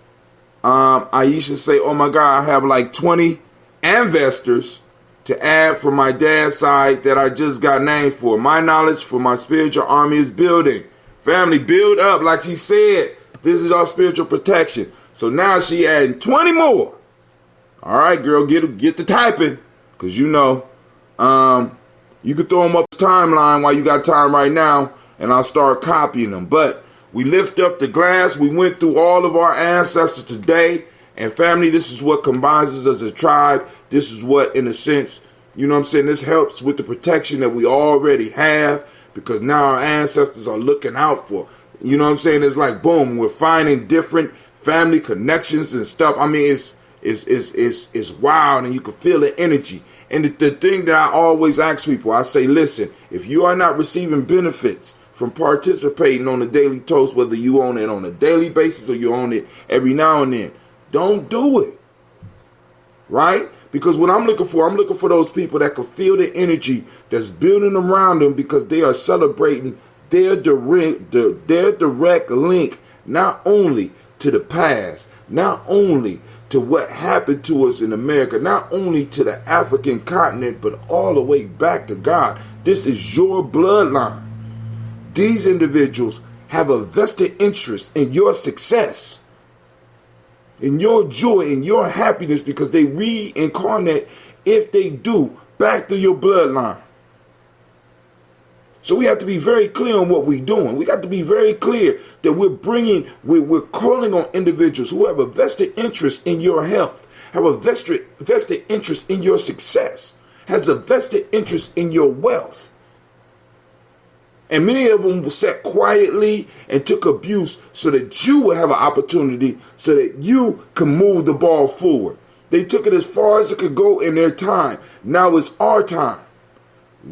Aisha say, oh my God, I have like 20 investors to add from my dad's side that I just got named for. My knowledge for my spiritual army is building. Family, build up. Like she said, this is our spiritual protection. So now she adding 20 more. All right, girl, get the typing. Because you can throw them up the timeline while you got time right now, and I'll start copying them. But we lift up the glass. We went through all of our ancestors today. And family, this is what combines us as a tribe. This is what, in a sense, this helps with the protection that we already have, because now our ancestors are looking out for. It's like, boom, we're finding different family connections and stuff. I mean, it's wild, and you can feel the energy. And the thing that I always ask people, I say, listen, if you are not receiving benefits from participating on the Daily Toast, whether you own it on a daily basis or you own it every now and then, don't do it. Right? Because what I'm looking for those people that can feel the energy that's building around them, because they are celebrating their direct link, not only to the past, not only to what happened to us in America, not only to the African continent, but all the way back to God. This is your bloodline. These individuals have a vested interest in your success, in your joy, in your happiness, because they reincarnate, if they do, back to your bloodline. So we have to be very clear on what we're doing. We got to be very clear that we're calling on individuals who have a vested interest in your health, have a vested interest in your success, has a vested interest in your wealth. And many of them sat quietly and took abuse so that you will have an opportunity, so that you can move the ball forward. They took it as far as it could go in their time. Now it's our time.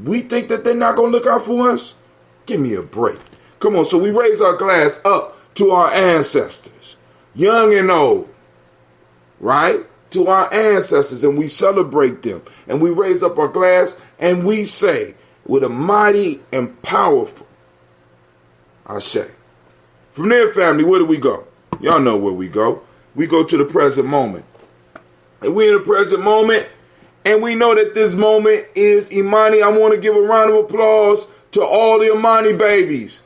We think that they're not going to look out for us? Give me a break. Come on, so we raise our glass up to our ancestors, young and old, right? To our ancestors, and we celebrate them. And we raise up our glass and we say, with a mighty and powerful Ashe. From there, family, where do we go? Y'all know where we go. We go to the present moment. And we're in the present moment, and we know that this moment is Imani. I want to give a round of applause to all the Imani babies.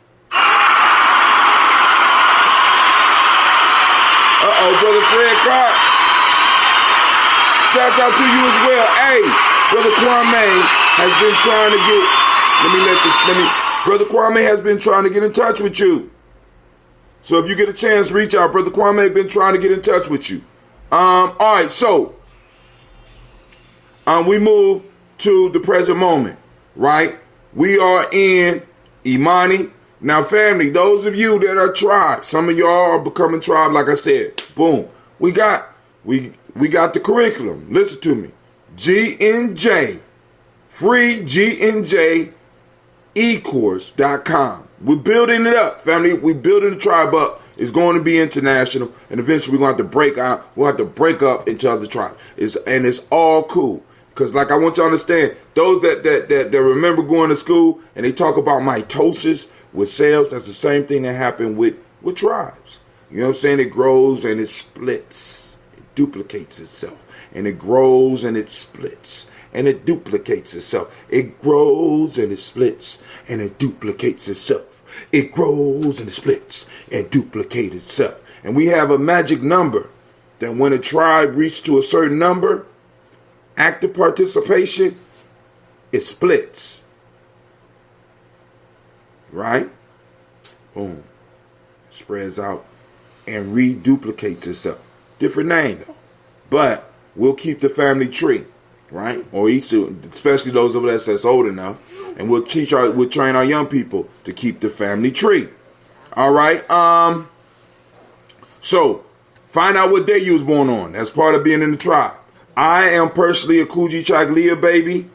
Brother Fred Clark. Shouts out to you as well. Hey, Brother Kwame has been trying to Brother Kwame has been trying to get in touch with you. So if you get a chance, reach out. Brother Kwame has been trying to get in touch with you. All right, so we move to the present moment, right? We are in Imani. Now, family, those of you that are tribe, some of y'all are becoming tribe, like I said. Boom. We got the curriculum. Listen to me. GNJ, free GNJ ecourse.com. We're building it up, family. We're building the tribe up. It's going to be international, and eventually we're going to have to break out. We'll have to break up into other tribes. It's all cool. Because, like, I want you to understand, those that remember going to school and they talk about mitosis with cells, that's the same thing that happened with tribes. You know what I'm saying? It grows and it splits. It duplicates itself. And it grows and it splits. And it duplicates itself. It grows and it splits. And it duplicates itself. It grows and it splits and duplicates itself. And we have a magic number that when a tribe reaches to a certain number, active participation, it splits. Right? Boom. Spreads out and reduplicates itself. Different name though. But we'll keep the family tree. Right? Or especially those of us that's old enough. And we'll train our young people to keep the family tree. All right. So find out what day you was born on. That's part of being in the tribe. I am personally a Kuji Chaglia baby.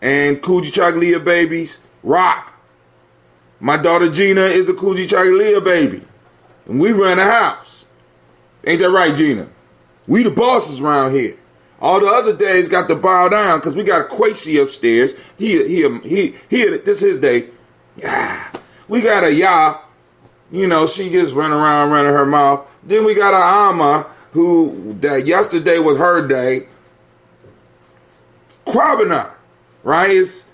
And Kuji Chaglia babies rock. My daughter Gina is a Kuji Chaglia baby. And we run the house. Ain't that right, Gina? We the bosses around here. All the other days got to bow down because we got Quasi upstairs. This is his day. Yeah. We got a Ya. You know, she just run around running her mouth. Then we got a Ama, who that yesterday was her day. Kwabana, right? It's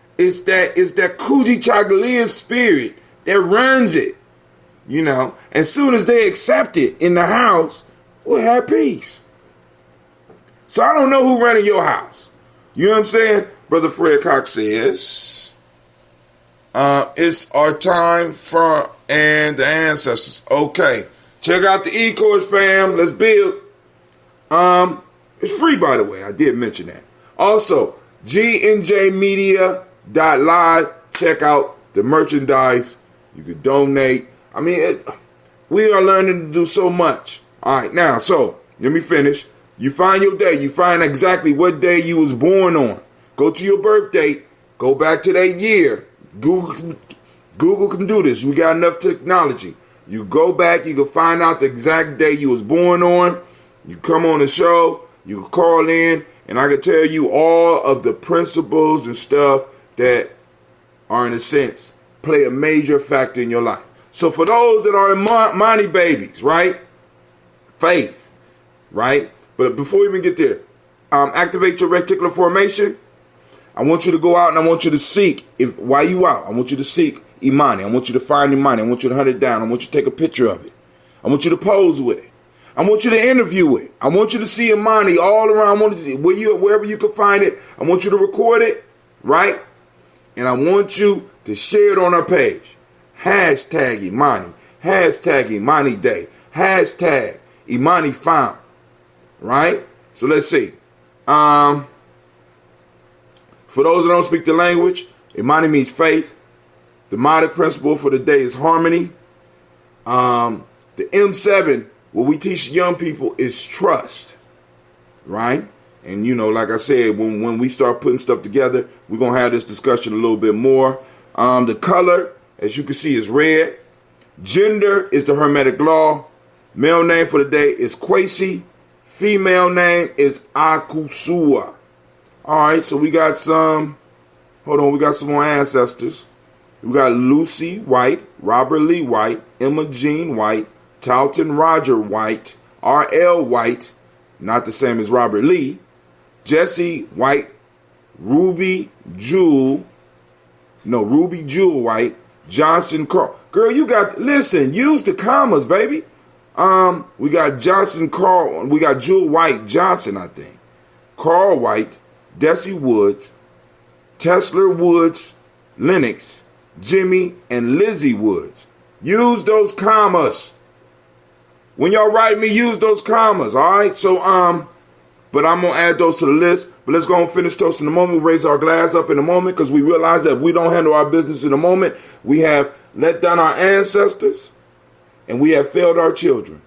that Kuji Chagalia spirit that runs it. You know, as soon as they accept it in the house, we'll have peace. So I don't know who running your house. You know what I'm saying? Brother Fred Cox says, it's our time for and the ancestors. Okay. Check out the E-Course, fam. Let's build. It's free, by the way. I did mention that. Also, GNJmedia.live. Check out the merchandise. You can donate. I mean, we are learning to do so much. All right. Now, so let me finish. You find your day. You find exactly what day you was born on. Go to your birth date. Go back to that year. Google can do this. We got enough technology. You go back. You can find out the exact day you was born on. You come on the show. You can call in. And I can tell you all of the principles and stuff that are, in a sense, play a major factor in your life. So for those that are Imani babies, right? Faith, right? But before we even get there, activate your reticular formation. I want you to go out and I want you to seek, while you out, I want you to seek Imani. I want you to find Imani. I want you to hunt it down. I want you to take a picture of it. I want you to pose with it. I want you to interview it. I want you to see Imani all around. I want you to, wherever you can find it, I want you to record it, right? And I want you to share it on our page. Hashtag Imani. Hashtag Imani Day. Hashtag Imani found. Right? So let's see. For those that don't speak the language, Imani means faith. The motto principle for the day is harmony. The M7, what we teach young people is trust. Right? And, you know, like I said, when we start putting stuff together, we're going to have this discussion a little bit more. The color, as you can see, is red. Gender is the Hermetic law. Male name for the day is Quasi. Female name is Akusua. All right, so we got some more ancestors. We got Lucy White, Robert Lee White, Emma Jean White, Talton Roger White, R.L. White, not the same as Robert Lee, Jesse White, Ruby Jewel White, Johnson Carl. Girl, listen, use the commas, baby. We got Johnson Carl, we got Jewel White Johnson, I think. Carl White, Desi Woods, Tesla Woods, Lennox, Jimmy, and Lizzie Woods. Use those commas. When y'all write me, use those commas, all right? So, but I'm going to add those to the list. But let's go and finish toast in a moment. We'll raise our glass up in a moment because we realize that if we don't handle our business in a moment, we have let down our ancestors and we have failed our children.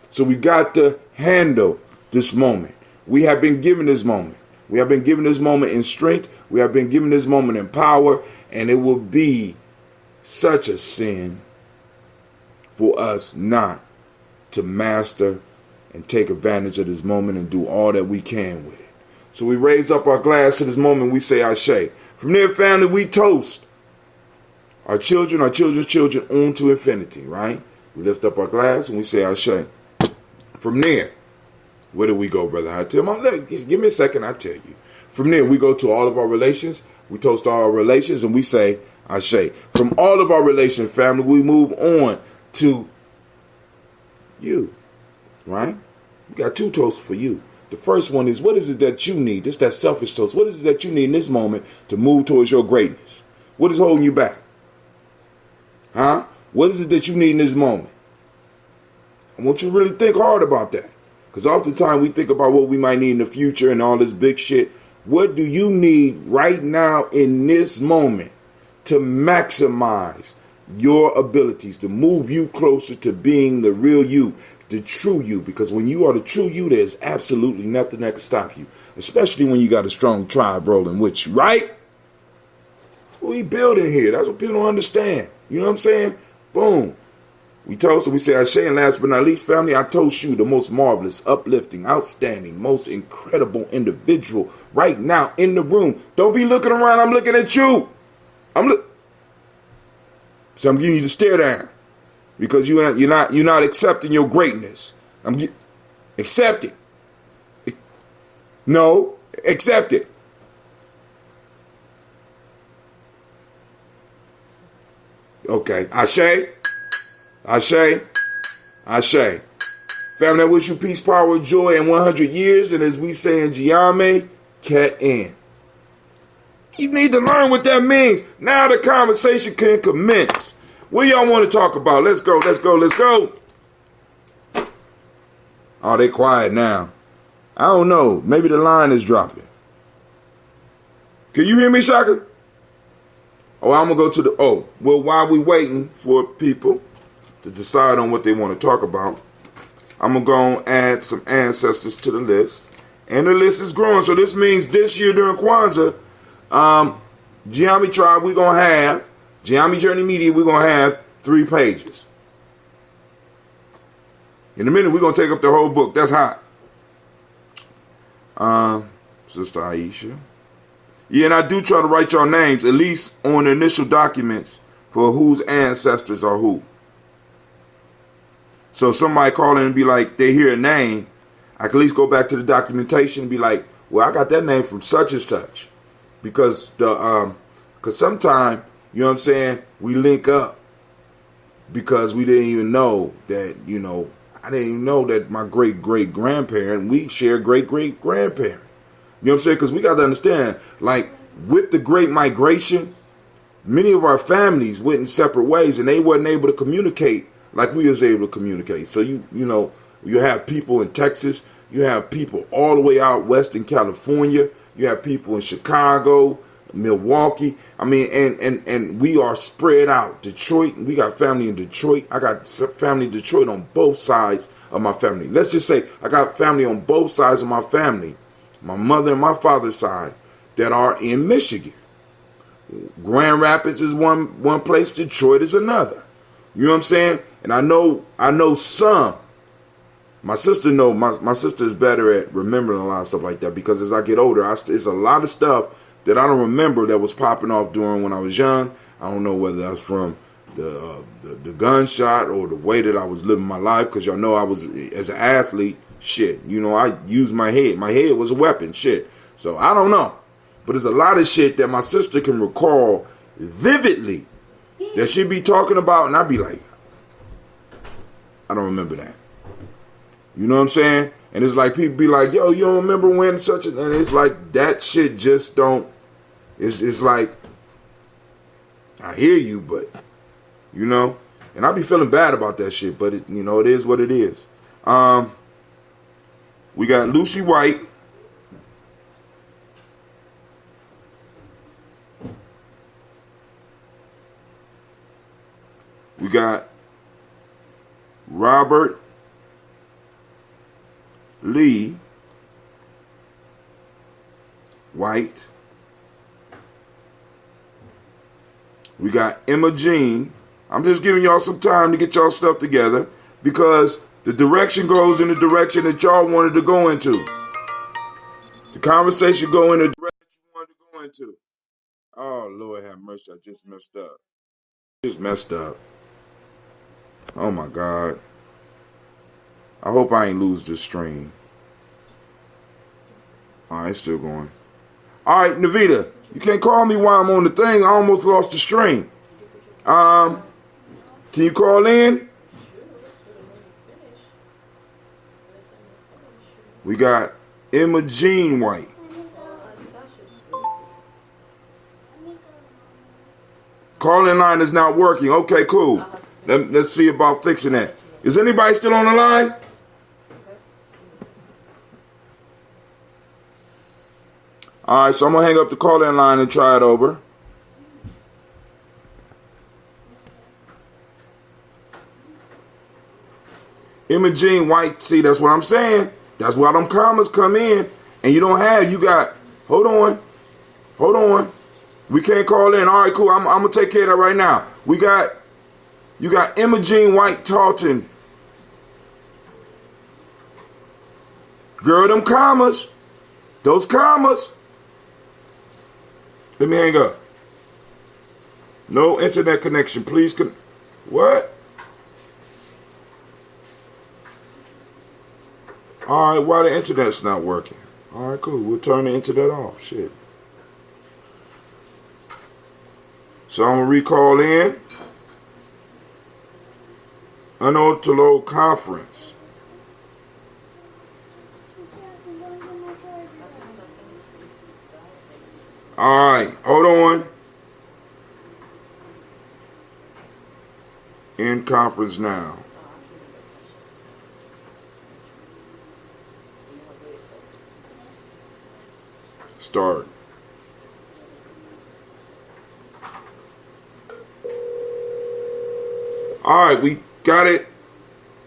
So we got to handle this moment. We have been given this moment. We have been given this moment in strength. We have been given this moment in power. And it will be such a sin for us not to master and take advantage of this moment and do all that we can with it. So we raise up our glass to this moment. We say Ashe. From there, family, we toast our children, our children's children on to infinity, right? We lift up our glass and we say Ashe. From there, where do we go, Brother Hatim? Give me a second, I'll tell you. From there, we go to all of our relations. We toast all our relations and we say Ashe. From all of our relations, family, we move on to You, right? We got two toasts for you. The first one is, what is it that you need? This that selfish toast. What is it that you need in this moment to move towards your greatness? What is holding you back? Huh? What is it that you need in this moment? I want you to really think hard about that. Because oftentimes we think about what we might need in the future and all this big shit. What do you need right now in this moment to maximize your abilities, to move you closer to being the real you, the true you? Because when you are the true you, there's absolutely nothing that can stop you. Especially when you got a strong tribe rolling with you, right? That's what we building here. That's what people don't understand. You know what I'm saying? Boom. We toast and we say, Ashe, and last but not least, family, I toast you, the most marvelous, uplifting, outstanding, most incredible individual right now in the room. Don't be looking around. I'm looking at you. So I'm giving you the stare down because you're not accepting your greatness. Accept it. No, accept it. Okay, Ashe. Ashe, Ashe. Family, I wish you peace, power, joy, and 100 years. And as we say in Gye-Nyame, cat in. You need to learn what that means. Now the conversation can commence. What do y'all want to talk about? Let's go, let's go, let's go. Oh, they quiet now. I don't know. Maybe the line is dropping. Can you hear me, Shaka? Oh, I'm going to go to well, while we waiting for people to decide on what they want to talk about, I'm going to go and add some ancestors to the list. And the list is growing. So this means this year during Kwanzaa, Gye-Nyame Tribe, we're going to have, Gye-Nyame Journey Media, we're going to have 3 pages. In a minute, we're going to take up the whole book. That's hot. Sister Aisha. Yeah, and I do try to write y'all names, at least on the initial documents, for whose ancestors are who. So if somebody call in and be like, they hear a name, I can at least go back to the documentation and be like, well, I got that name from such and such. Because sometimes, you know what I'm saying, we link up because we didn't even know that, I didn't even know that my great-great-grandparent, we share great-great-grandparent. You know what I'm saying? Because we got to understand, like, with the Great Migration, many of our families went in separate ways and they wasn't able to communicate like we was able to communicate. So, you have people in Texas, you have people all the way out west in California, you have people in Chicago, Milwaukee. I mean, and we are spread out. Detroit, we got family in Detroit. I got family in Detroit on both sides of my family. Let's just say I got family on both sides of my family, my mother and my father's side, that are in Michigan. Grand Rapids is one place, Detroit is another. You know what I'm saying? And I know some. My sister my sister is better at remembering a lot of stuff like that, because as I get older, there's a lot of stuff that I don't remember that was popping off during when I was young. I don't know whether that's from the gunshot or the way that I was living my life, because y'all know I was, as an athlete, shit, I used my head. My head was a weapon, shit. So I don't know. But there's a lot of shit that my sister can recall vividly that she'd be talking about, and I'd be like, I don't remember that. You know what I'm saying? And it's like people be like, yo, you don't remember when such a... And it's like that shit just don't... It's like, I hear you, but, And I be feeling bad about that shit, but, it is what it is. We got Lucy White. We got Robert Lee White. We got Emma Jean. I'm just giving y'all some time to get y'all stuff together, because the direction goes in the direction that y'all wanted to go into. The conversation go in the direction you wanted to go into. Oh, Lord have mercy. I just messed up. Oh, my God. I hope I ain't lose this stream. All right, it's still going. All right, Navita, you can't call me while I'm on the thing. I almost lost the stream. Can you call in? got Imani White. Calling line is not working. Okay, cool. Let's see about fixing that. Is anybody still on the line? All right, so I'm going to hang up the call-in line and try it over. Imani White, see, that's what I'm saying. That's why them commas come in. And you don't have, you got, hold on. We can't call in. All right, cool. I'm going to take care of that right now. You got Imani White Talton. Girl, them commas. Those commas. Let me hang up. No internet connection. Please. What? All right, why the internet's not working? All right, cool. We'll turn the internet off. Shit. So I'm going to recall in. Unaudible conference. All right, hold on. In conference now. Start. All right, we got it.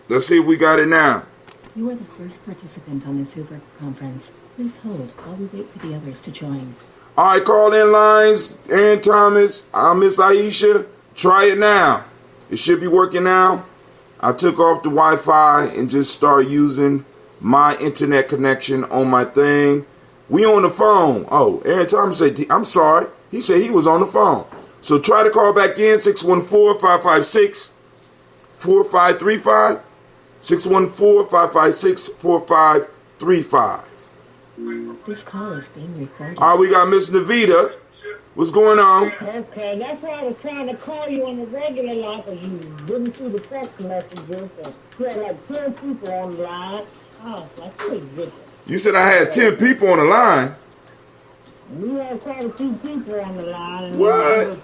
Let's see if we got it now. You are the first participant on this Uber conference. Please hold while we wait for the others to join. All right, call in lines. Ann Thomas, Miss Aisha. Try it now. It should be working now. I took off the Wi-Fi and just started using my internet connection on my thing. We on the phone. Oh, Aaron Thomas said, I'm sorry. He said he was on the phone. So try to call back in, 614-556-4535. 614-556-4535. This call is being recorded. All right, we got Miss Navita. What's going on? Okay, that's why I was trying to call you on the regular line because you didn't see the text messages. And you had like 10 people on the line. Oh, that's pretty good. You said I had 10 people on the line. We had quite a few people on the line. And What?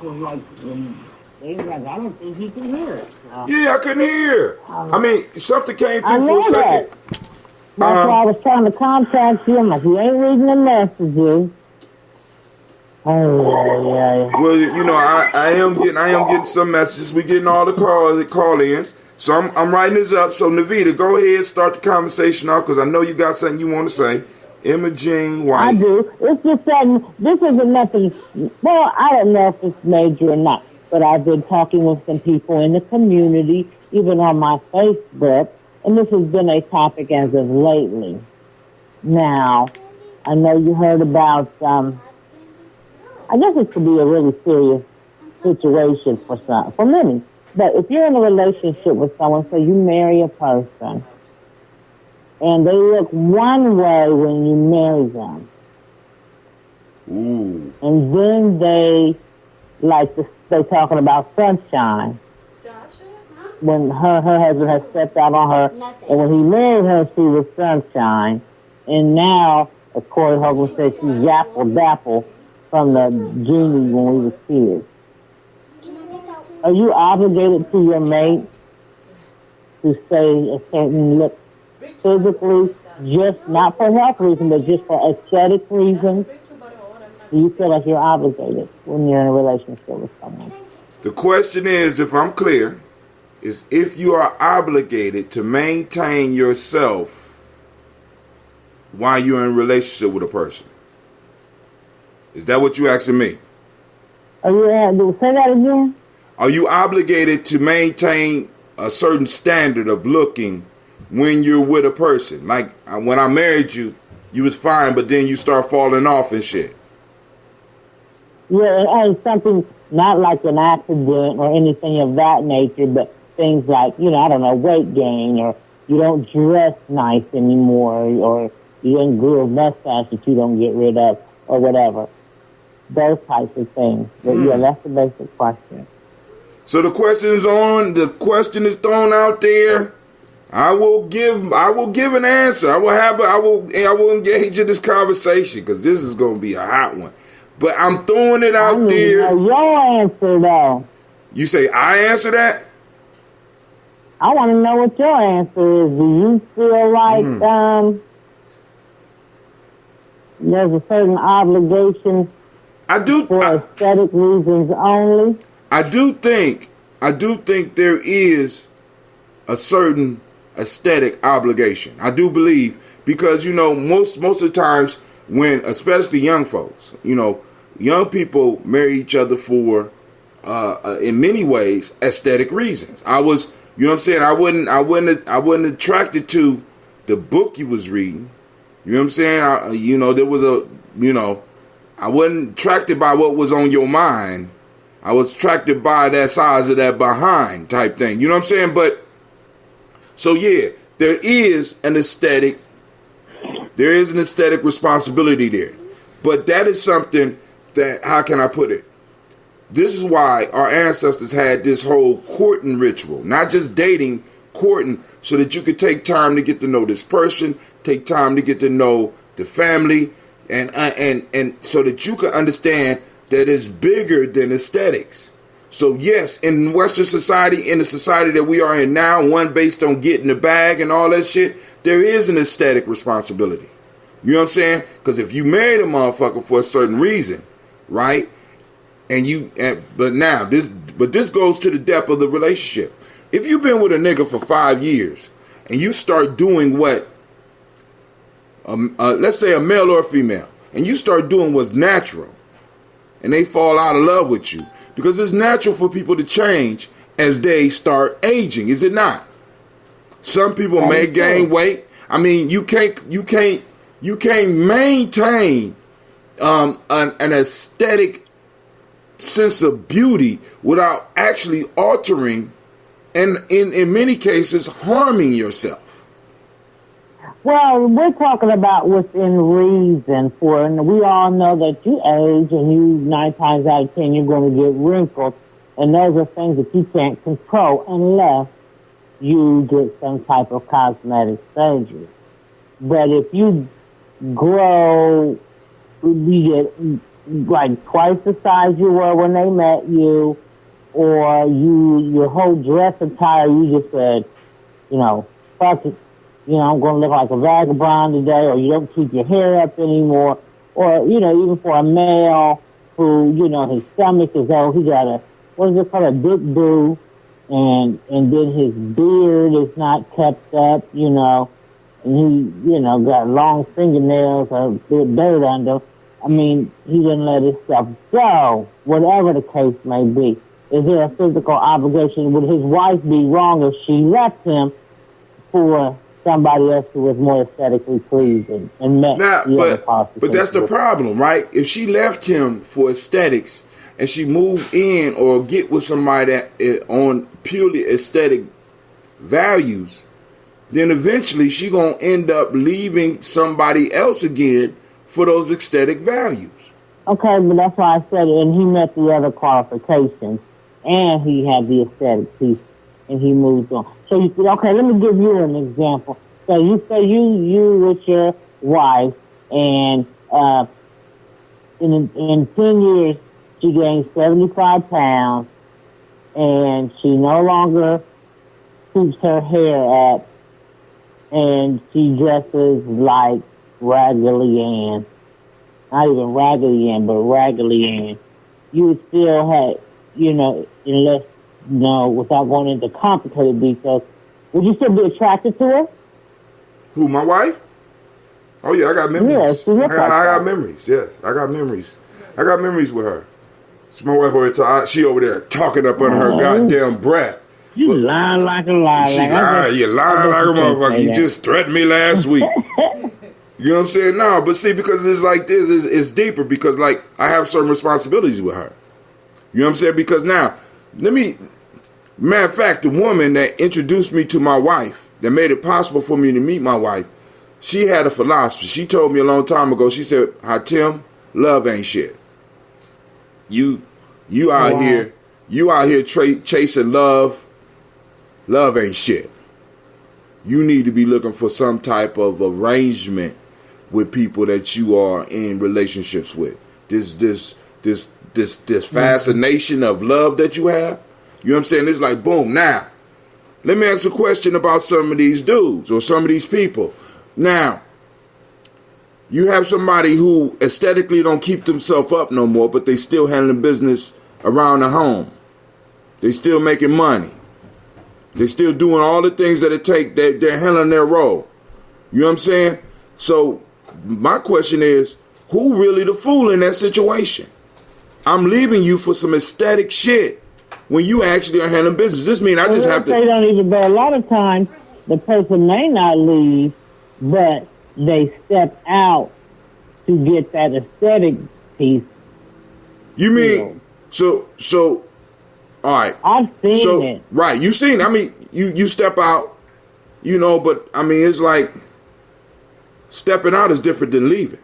they was like, I don't think he can hear it. Yeah, I couldn't hear. I mean, something came I through know for a second. that. That's why I was trying to contact you. I'm like, you ain't reading the messages. Oh, yeah. Well, you know, I am getting some messages. We getting all the call-ins. So I'm writing this up. So Navita, go ahead, start the conversation off because I know you got something you want to say. Imani White. I do. It's just that this isn't nothing. Well, I don't know if it's major or not, but I've been talking with some people in the community, even on my Facebook, and this has been a topic as of lately. Now, I know you heard about. I guess it could be a really serious situation for many. But if you're in a relationship with someone, so you marry a person, and they look one way when you marry them, Ooh. and then they're talking about sunshine. When her husband has stepped out on her, and when he married her, she was sunshine, and now, as Corey Hogan said, she's yapple dapple from the genie when we were kids. Are you obligated to your mate to say a certain look physically, just not for health reasons, but just for aesthetic reasons? Do you feel like you're obligated when you're in a relationship with someone? The question is, if I'm clear, is if you are obligated to maintain yourself while you're in a relationship with a person. Is that what you're asking me? Are you say that again? Are you obligated to maintain a certain standard of looking when you're with a person? Like when I married you, you was fine, but then you start falling off and shit. Yeah, and something not like an accident or anything of that nature, but things like, I don't know, weight gain, or you don't dress nice anymore, or you didn't grow a mustache that you don't get rid of, or whatever. Those types of things. But yeah, that's the basic question. So the question is thrown out there. I will give an answer. I will engage in this conversation because this is going to be a hot one. But I'm throwing it out I there. know your answer though. You say I answer that? I want to know what your answer is. Do you feel like there's a certain obligation I do for aesthetic reasons only? I do think there is a certain aesthetic obligation. I do believe because most of the times when especially young folks, young people marry each other for in many ways aesthetic reasons. I was, what I'm saying, I wasn't attracted to the book you was reading. You know what I'm saying? There was I wasn't attracted by what was on your mind. I was attracted by that size of that behind type thing. You know what I'm saying? But so yeah, there is an aesthetic responsibility there. But that is something that, how can I put it? This is why our ancestors had this whole courting ritual, not just dating, courting, so that you could take time to get to know this person, take time to get to know the family, and so that you can understand that it's bigger than aesthetics. So yes, in Western society, in the society that we are in now, one based on getting the bag and all that shit, there is an aesthetic responsibility. You know what I'm saying? Because if you married a motherfucker for a certain reason, right? But this goes to the depth of the relationship. If you've been with a nigga for 5 years and you start doing what, let's say a male or a female, and you start doing what's natural, and they fall out of love with you, because it's natural for people to change as they start aging, is it not? Some people may gain weight. I mean, you can't maintain an aesthetic sense of beauty without actually altering and in many cases harming yourself. Well, we're talking about within reason and we all know that you age and you 9 times out of 10 you're going to get wrinkled, and those are things that you can't control unless you get some type of cosmetic surgery. But if you grow, you get like twice the size you were when they met you, or your whole dress attire, you just said, fuck it, I'm going to look like a vagabond today, or you don't keep your hair up anymore, or, even for a male who, his stomach is he got a dick boo, and then his beard is not kept up, and he, got long fingernails or bit dirt under. I mean, he didn't let himself go, whatever the case may be. Is there a physical obligation? Would his wife be wrong if she left him for somebody else who was more aesthetically pleasing and met but that's the problem, right? If she left him for aesthetics and she moved in or get with somebody that is on purely aesthetic values, then eventually she gonna end up leaving somebody else again for those aesthetic values. Okay, but that's why I said it, and he met the other qualifications, and he had the aesthetic piece, and he moved on. So you said, okay, let me give you an example. So you say you with your wife, and in 10 years she gained 75 pounds, and she no longer keeps her hair up, and she dresses like Raggedy Ann. Not even Raggedy Ann, but Raggedy Ann. You would still have, unless, without going into complicated details, would you still be attracted to her? Who, my wife? Oh, yeah, I got memories. Yeah, I got memories, yes. I got memories. I got memories with her. It's my wife over there, she over there talking up under her goddamn breath. You lying like a liar. She lying. You lying like a motherfucker. You just threatened me last week. You know what I'm saying? No, but see, because it's like this, it's deeper because, like, I have certain responsibilities with her. You know what I'm saying? Because now, matter of fact, the woman that introduced me to my wife, that made it possible for me to meet my wife, she had a philosophy. She told me a long time ago, she said, Tim, love ain't shit. You out here chasing love. Love ain't shit. you need to be looking for some type of arrangement with people that you are in relationships with. This fascination of love that you have. You know what I'm saying? It's like, boom. Now, let me ask a question about some of these dudes or some of these people. Now, you have somebody who aesthetically don't keep themselves up no more, but they still handling business around the home. They still making money. They still doing all the things that it take. They're handling their role. You know what I'm saying? So my question is, who really the fool in that situation? I'm leaving you for some aesthetic shit when you actually are handling business. This means I just have to. They don't even. But a lot of times, the person may not leave, but they step out to get that aesthetic piece. You mean so? All right. I've seen it. Right, you seen. I mean, you step out, you know, but I mean, it's like stepping out is different than leaving.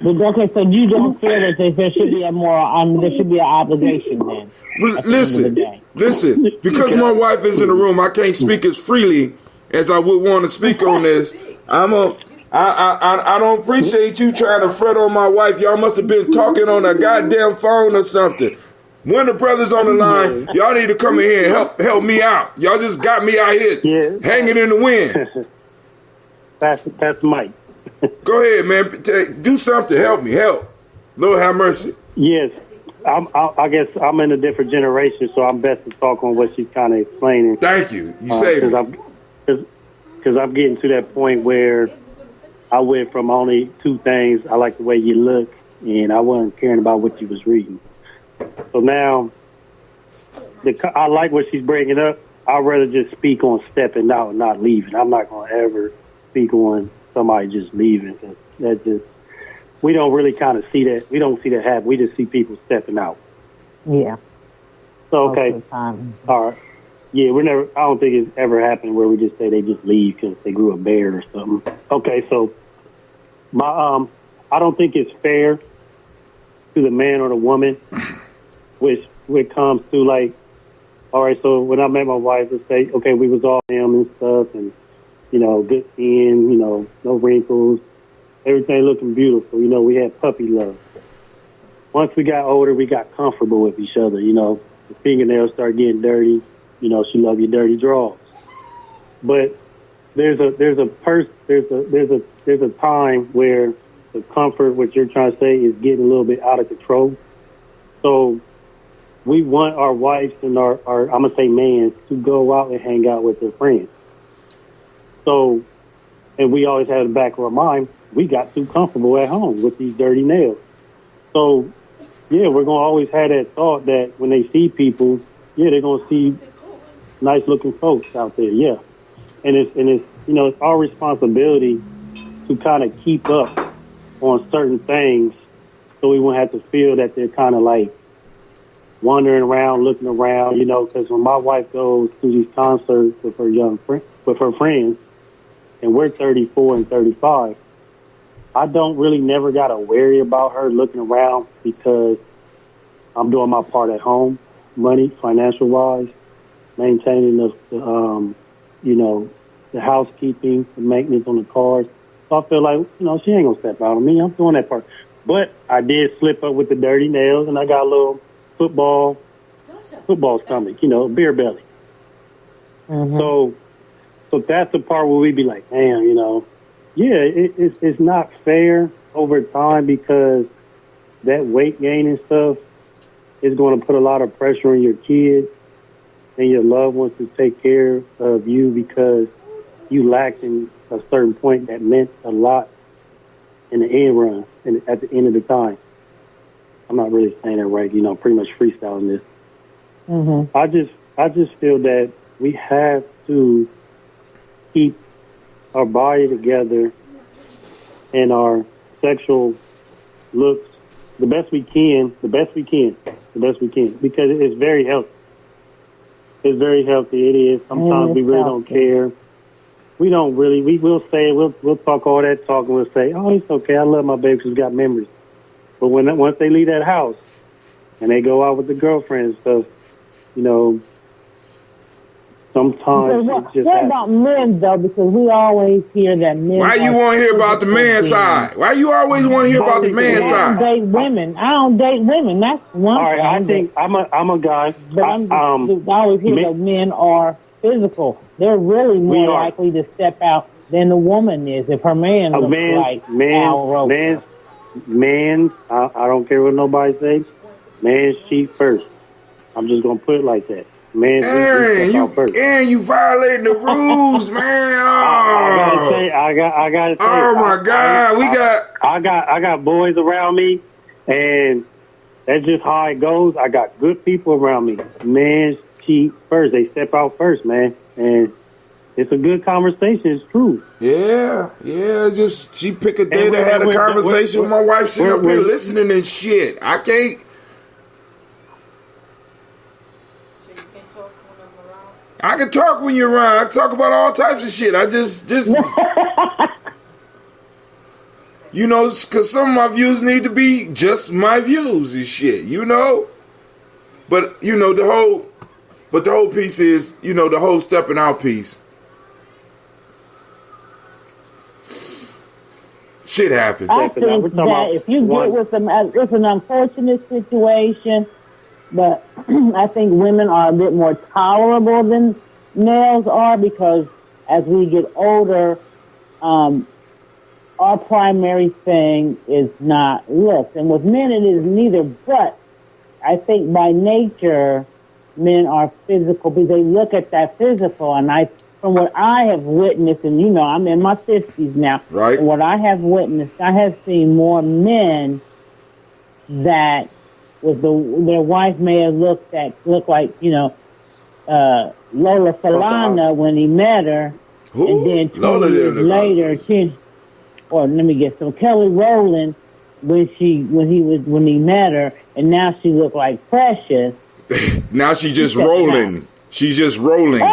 But okay, so you don't feel that there should be there should be an obligation then? But listen, because my wife is in the room, I can't speak as freely as I would want to speak on this. I don't appreciate you trying to fret on my wife. Y'all must have been talking on a goddamn phone or something. One of the brothers on the line, y'all need to come in here and help me out. Y'all just got me out here hanging in the wind. That's Mike. Go ahead, man. Do something. Help me. Help. Lord have mercy. Yes. I guess I'm in a different generation, so I'm best to talk on what she's kind of explaining. Thank you. You saved me. Because I'm getting to that point where I went from only two things. I like the way you look, and I wasn't caring about what you was reading. So now, I like what she's bringing up. I'd rather just speak on stepping out and not leaving. I'm not going to ever speak on somebody just leaving. We don't really kind of see that. We don't see that happen. We just see people stepping out. Yeah. So, okay. All right. Yeah, I don't think it's ever happened where we just say they just leave because they grew a bear or something. Okay, so I don't think it's fair to the man or the woman, which comes to like, all right, so when I met my wife, let's say, okay, we was all him and stuff, and good skin, no wrinkles, everything looking beautiful. We had puppy love. Once we got older, we got comfortable with each other. The fingernails start getting dirty. She love your dirty drawers. But there's a time where the comfort, what you're trying to say, is getting a little bit out of control. So we want our wives and our I'm gonna say men to go out and hang out with their friends. So, and we always have in the back of our mind, we got too comfortable at home with these dirty nails. So, yeah, we're gonna always have that thought that when they see people, they're gonna see nice looking folks out there, and it's our responsibility to kind of keep up on certain things, so we won't have to feel that they're kind of like wandering around, looking around, because when my wife goes to these concerts with her friends, and we're 34 and 35, I don't really never got to worry about her looking around because I'm doing my part at home, money, financial wise, maintaining the housekeeping, the maintenance on the cars. So I feel like, she ain't gonna step out on me. I'm doing that part. But I did slip up with the dirty nails, and I got a little football stomach, beer belly. Mm-hmm. So that's the part where we be like, damn, it's not fair over time because that weight gain and stuff is going to put a lot of pressure on your kids and your loved ones to take care of you because you lacked in a certain point that meant a lot in the end run and at the end of the time. I'm not really saying that right, pretty much freestyling this. Mm-hmm. I just feel that we have to keep our body together and our sexual looks the best we can, because it's very healthy. It's very healthy. It is. Sometimes we really don't care. We don't really. We'll say we'll talk all that talk and we'll say, oh, it's okay. I love my baby because we got memories. But once they leave that house and they go out with the girlfriend and stuff, Sometimes Because it just what happens. about men though? Because we always hear that men. Why you want to hear about the man side? Why you always want to hear about the man I don't side? date women. I don't date women. That's one All right, thing. I think I'm a guy. But I always hear that men are physical. They're really more likely to step out than the woman is if her man looks like Al Roker. I don't care what nobody says. Man's cheat first. I'm just gonna put it like that. Man, Aaron, you violating the rules, man. I gotta say. Oh my God, I got boys around me, and that's just how it goes. I got good people around me. Men cheat first. They step out first, man, and it's a good conversation. It's true. Yeah. Just she pick a day to have a conversation with my wife sitting up here listening and shit. I can't. I can talk when you're around. I can talk about all types of shit. I just you know, because some of my views need to be just my views and shit, you know? But, you know, the whole piece is, you know, the whole stepping out piece. Shit happens. I think that if you get with them, it's an unfortunate situation, but I think women are a bit more tolerable than males are because as we get older, our primary thing is not looks. And with men, it is neither, but I think by nature, men are physical because they look at that physical. And from what I have witnessed, and you know, I'm in my 50s now, right? From what I have witnessed, I have seen more men that with their wife may have looked like, you know, Lola Falana when he met her. Who? And then 20 years later, or let me guess, so Kelly Rowland when he met her, and now she looked like Precious. Now she's just rolling. She's just rolling.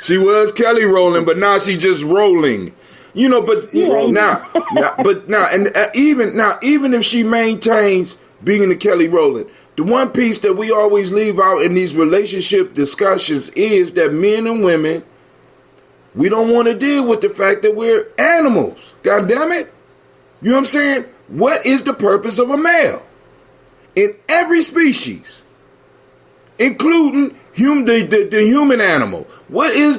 She was Kelly Rowland, but now she's just rolling. You know, but now, even if she maintains being the Kelly Rowland, the one piece that we always leave out in these relationship discussions is that men and women, we don't want to deal with the fact that we're animals. God damn it. You know what I'm saying? What is the purpose of a male? In every species, including the human animal. What is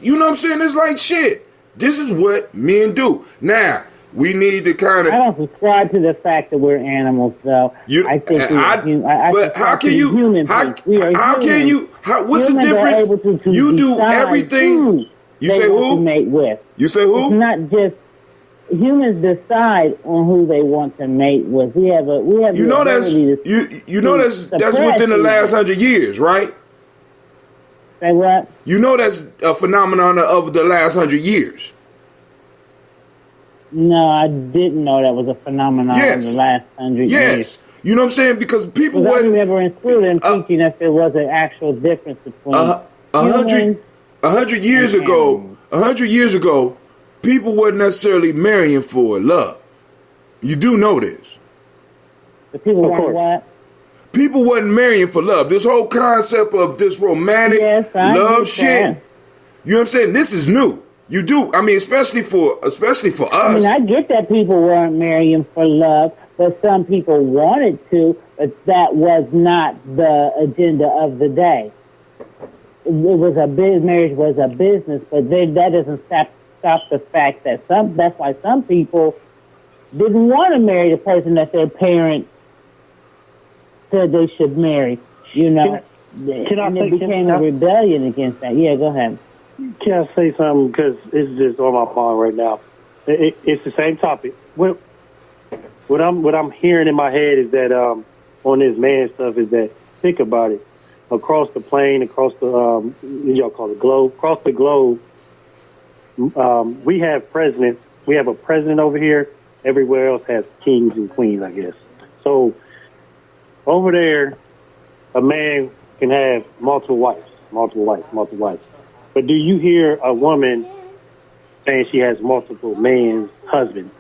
you know what I'm saying? It's like shit. This is what men do. Now, we need to kind of... I don't subscribe to the fact that we're animals, though. I think but how can you... What's the difference? You do everything... You say who? To mate with. You say who? It's not just... Humans decide on who they want to mate with. We have you know that's within the last 100 years, right? Say what? You know that's a phenomenon of the last 100 years. No, I didn't know that was a phenomenon in the last 100 years. Yes. You know what I'm saying? Because people wasn't... I never included in teaching that there was an actual difference between 100 years ago, people weren't necessarily marrying for love. You do know this. The people weren't what? People wasn't marrying for love. This whole concept of this romantic love shit. You know what I'm saying? This is new. You do. I mean, especially for us. I mean, I get that people weren't marrying for love, but some people wanted to, but that was not the agenda of the day. Marriage was a business, but that doesn't stop the fact that that's why some people didn't want to marry the person that their parents said they should marry, you know. It became a rebellion against that. Yeah, go ahead. Can I say something? Because it's just on my mind right now. It's the same topic. What I'm hearing in my head is that on this man stuff is that, think about it, across the plane, across the y'all call it globe, across the globe, we have presidents. We have a president over here. Everywhere else has kings and queens, I guess. So over there, a man can have multiple wives. But do you hear a woman saying she has multiple men's husbands?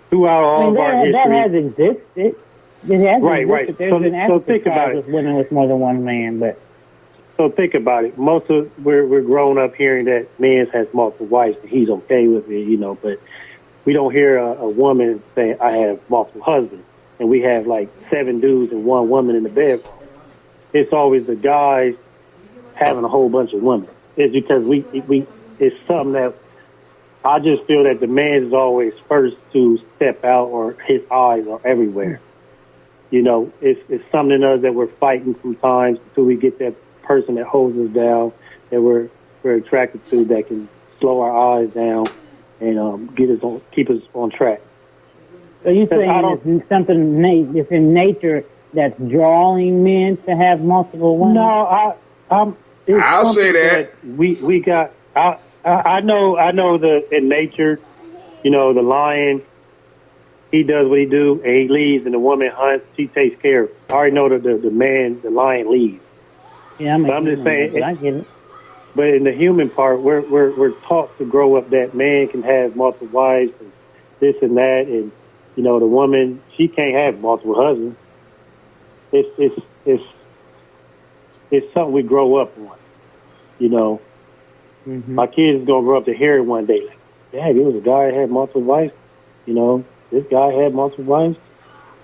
Throughout all of our history, that has existed. It has right. existed. There's been so think about it. With women with more than one man, but So think about it. Most of we're growing up hearing that man has multiple wives and he's okay with it, you know. But we don't hear a woman saying, "I have multiple husbands," and we have like 7 dudes and 1 woman in the bedroom. It's always the guys having a whole bunch of women. It's because we it's something that I just feel that the man is always first to step out, or his eyes are everywhere. You know, it's something in us that we're fighting sometimes until we get that person that holds us down, that we're attracted to, that can slow our eyes down and keep us on track. So you saying it's something it's in nature that's drawing men to have multiple women? No, I'll say that we got. I know the in nature, you know, the lion. He does what he do, and he leaves, and the woman hunts. She takes care of it. I already know that the lion leaves. Yeah, I'm just saying. I get it. But in the human part, we're taught to grow up that man can have multiple wives and this and that, and you know, the woman, she can't have multiple husbands. It's something we grow up on. You know, my kids is gonna grow up to hear it one day. Like, Dad, there was a guy that had multiple wives. You know, this guy had multiple wives.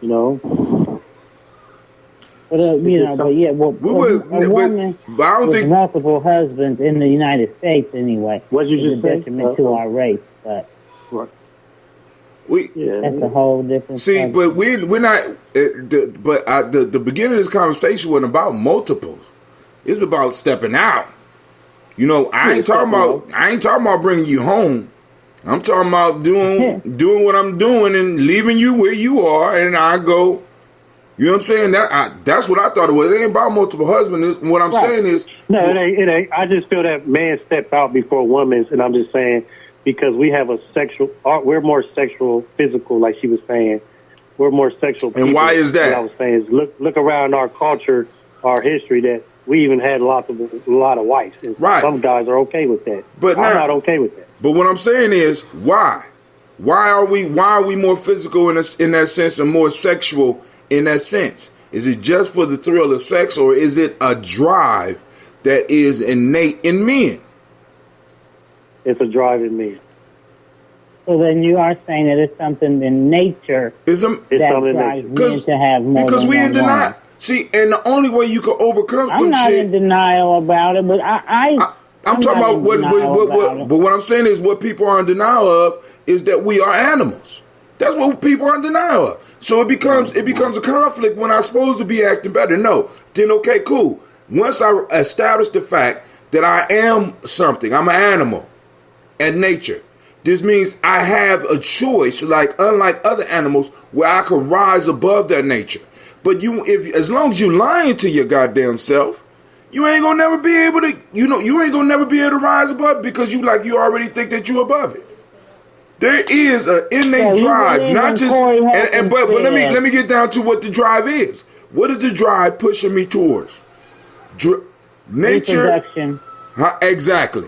You know. But a woman but I don't with think multiple husbands in the United States anyway. What you is just a say? detriment to our race, but that's a whole different. See, subject. but we're not. The beginning of this conversation wasn't about multiples. It's about stepping out. You know, I ain't talking about bringing you home. I'm talking about doing what I'm doing and leaving you where you are, and I go. You know what I'm saying? That's what I thought it was. It ain't about multiple husbands. What I'm saying is... No, it ain't. I just feel that man step out before women's, and I'm just saying, because we have we're more sexual, physical, like she was saying. We're more sexual people. And why is that? What I was saying is look around our culture, our history, that we even had a lot of wives. And right. Some guys are okay with that. But I'm not okay with that. But what I'm saying is, why? Why are we more physical in that sense and more sexual in that sense? Is it just for the thrill of sex, or is it a drive that is innate in men? It's a drive in men. So then you are saying that it's something in nature that drives men to have more because than we one in denial. woman. See, and the only way you can overcome I'm not in denial about it, but I'm talking about but what I'm saying is what people are in denial of is that we are animals. That's what people are in denial of. So it becomes a conflict when I'm supposed to be acting better. No, then okay, cool. Once I establish the fact that I am something, I'm an animal at nature. This means I have a choice, unlike other animals, where I could rise above that nature. But as long as you lying to your goddamn self, you ain't gonna never be able to. You ain't gonna never be able to rise above it because you already think that you above it. There is an innate drive, not just. But let me get down to what the drive is. What is the drive pushing me towards? Nature. Reproduction. Exactly.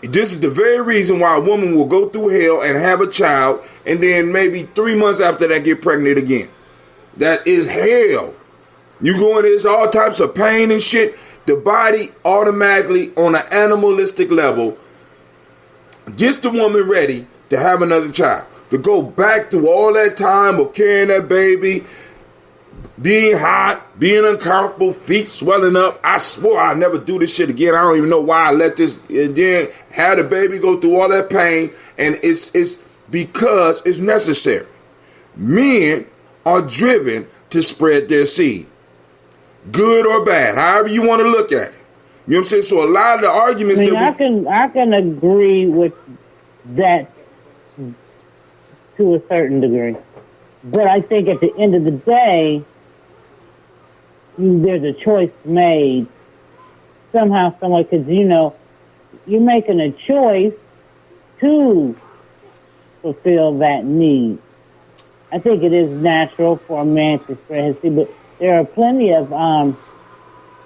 This is the very reason why a woman will go through hell and have a child, and then maybe 3 months after that get pregnant again. That is hell. You go into this all types of pain and shit. The body automatically, on an animalistic level, gets the woman ready to have another child. To go back through all that time of carrying that baby, being hot, being uncomfortable, feet swelling up. I swore I'd never do this shit again. I don't even know why I let this. And then had the baby go through all that pain, and it's because it's necessary. Men are driven to spread their seed, good or bad, however you want to look at it. You know what I'm saying? So a lot of the arguments I can agree with that to a certain degree, but I think at the end of the day, there's a choice made somehow, someway, because you're making a choice to fulfill that need. I think it is natural for a man to spread his seed, but there are plenty of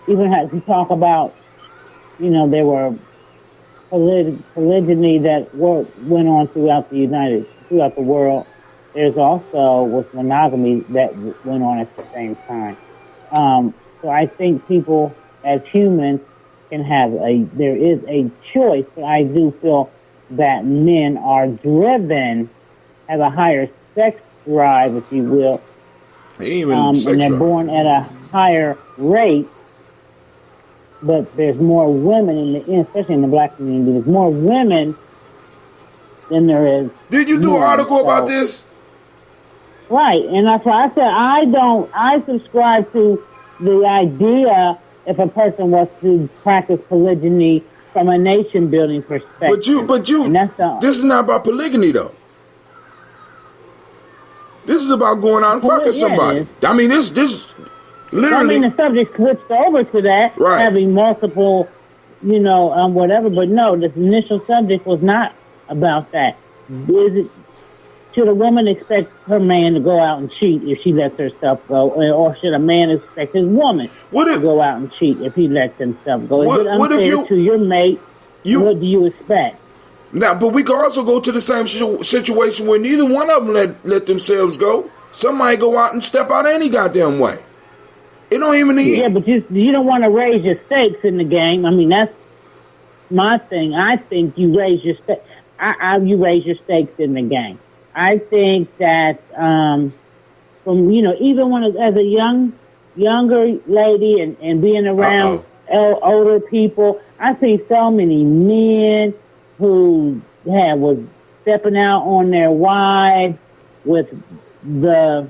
even as you talk about, there were polygyny that went on throughout the world. There's also with monogamy that went on at the same time. So I think people as humans there is a choice, but I do feel that men are driven, have a higher sex drive, if you will, and they're born at a higher rate. But there's more women especially in the black community. There's more women than there is. Did you do an article about this? Right, and that's why I said I subscribe to the idea if a person was to practice polygyny from a nation building perspective. But you, this is not about polygyny though. This is about going out and fucking somebody. I mean, this literally. the subject switched over to that, right. Having multiple, whatever. But no, the initial subject was not about that. Should a woman expect her man to go out and cheat if she lets herself go, or should a man expect his woman to go out and cheat if he lets himself go? Is it unfair to your mate? What do you expect? Now, but we can also go to the same situation where neither one of them let themselves go. Somebody go out and step out any goddamn way. It don't even need. Yeah, but you don't want to raise your stakes in the game. I mean, that's my thing. I think you raise your stakes. You raise your stakes in the game. I think that even when as a younger lady and being around older people, I see so many men who was stepping out on their wives with the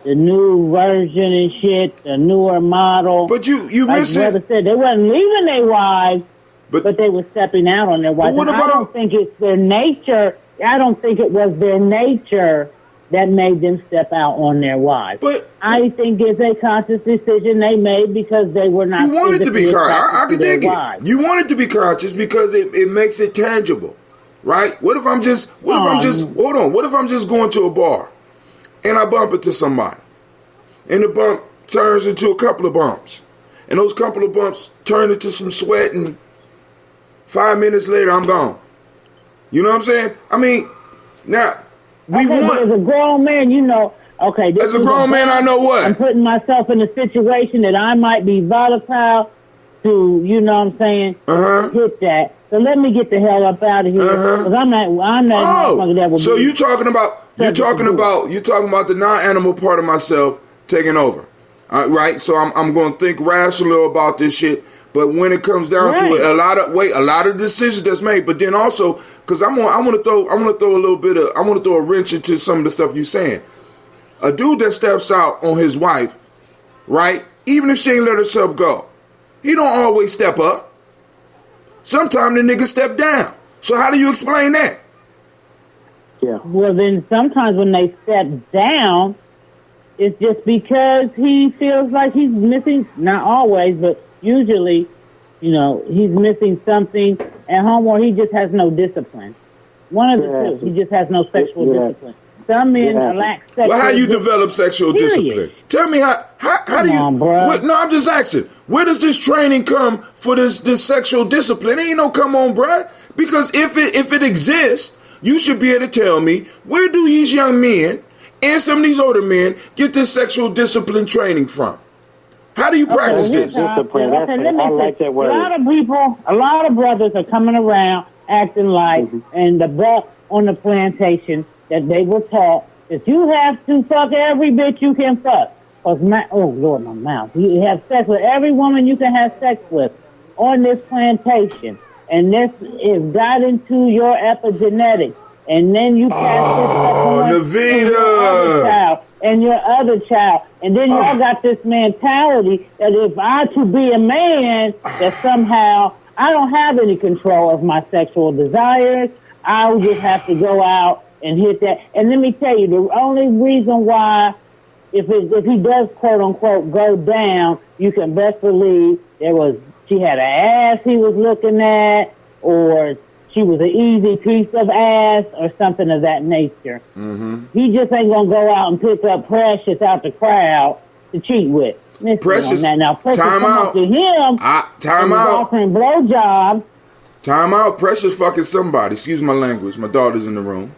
the new version and shit, the newer model. But you like miss it. Brother said, they wasn't leaving their wives. But they were stepping out on their wives. I don't think it's their nature. I don't think it was their nature that made them step out on their wives. But I think it's a conscious decision they made because they were not. You want it to be conscious. I can dig it. You want it to be conscious because it makes it tangible, right? What if I'm just going to a bar and I bump into somebody, and the bump turns into a couple of bumps, and those couple of bumps turn into some sweat and 5 minutes later, I'm gone. You know what I'm saying? I mean, now, as a grown man, okay. As a grown man, I know what? I'm putting myself in a situation that I might be volatile to, hit that. So let me get the hell up out of here. Because I'm not motherfucker that will so you're talking about the non-animal part of myself taking over. Right? So I'm going to think rationally about this shit. But when it comes down to it, a lot of decisions that's made. But then also, because I want to throw a wrench into some of the stuff you're saying. A dude that steps out on his wife, right? Even if she ain't let herself go, he don't always step up. Sometimes the nigga step down. So how do you explain that? Yeah. Well, then sometimes when they step down, it's just because he feels like he's missing. Not always, but usually, he's missing something at home, or he just has no discipline. One of the two. He just has no sexual discipline. Some men lack sexual Well, how you develop sexual discipline? Tell me how do you... No, I'm just asking. Where does this training come for this sexual discipline? It ain't no come on, bruh. Because if it exists, you should be able to tell me, where do these young men and some of these older men get this sexual discipline training from? How do you practice this? Discipline. I like that word. A lot of brothers are coming around acting like, and the buck on the plantation that they were taught that you have to fuck every bitch you can fuck. My mouth. You have sex with every woman you can have sex with on this plantation. And this is got into your epigenetics. And then you pass this on to your other child and your other child. And then y'all got this mentality that if I to be a man, that somehow I don't have any control of my sexual desires. I'll just have to go out and hit that. And let me tell you, the only reason why, if he does quote unquote go down, you can best believe she had an ass he was looking at, or she was an easy piece of ass, or something of that nature. Mm-hmm. He just ain't gonna go out and pick up Precious out the crowd to cheat with. Precious, now Precious time come out. up to him. Time out. Offering blowjobs. Time out. Precious fucking somebody. Excuse my language. My daughter's in the room.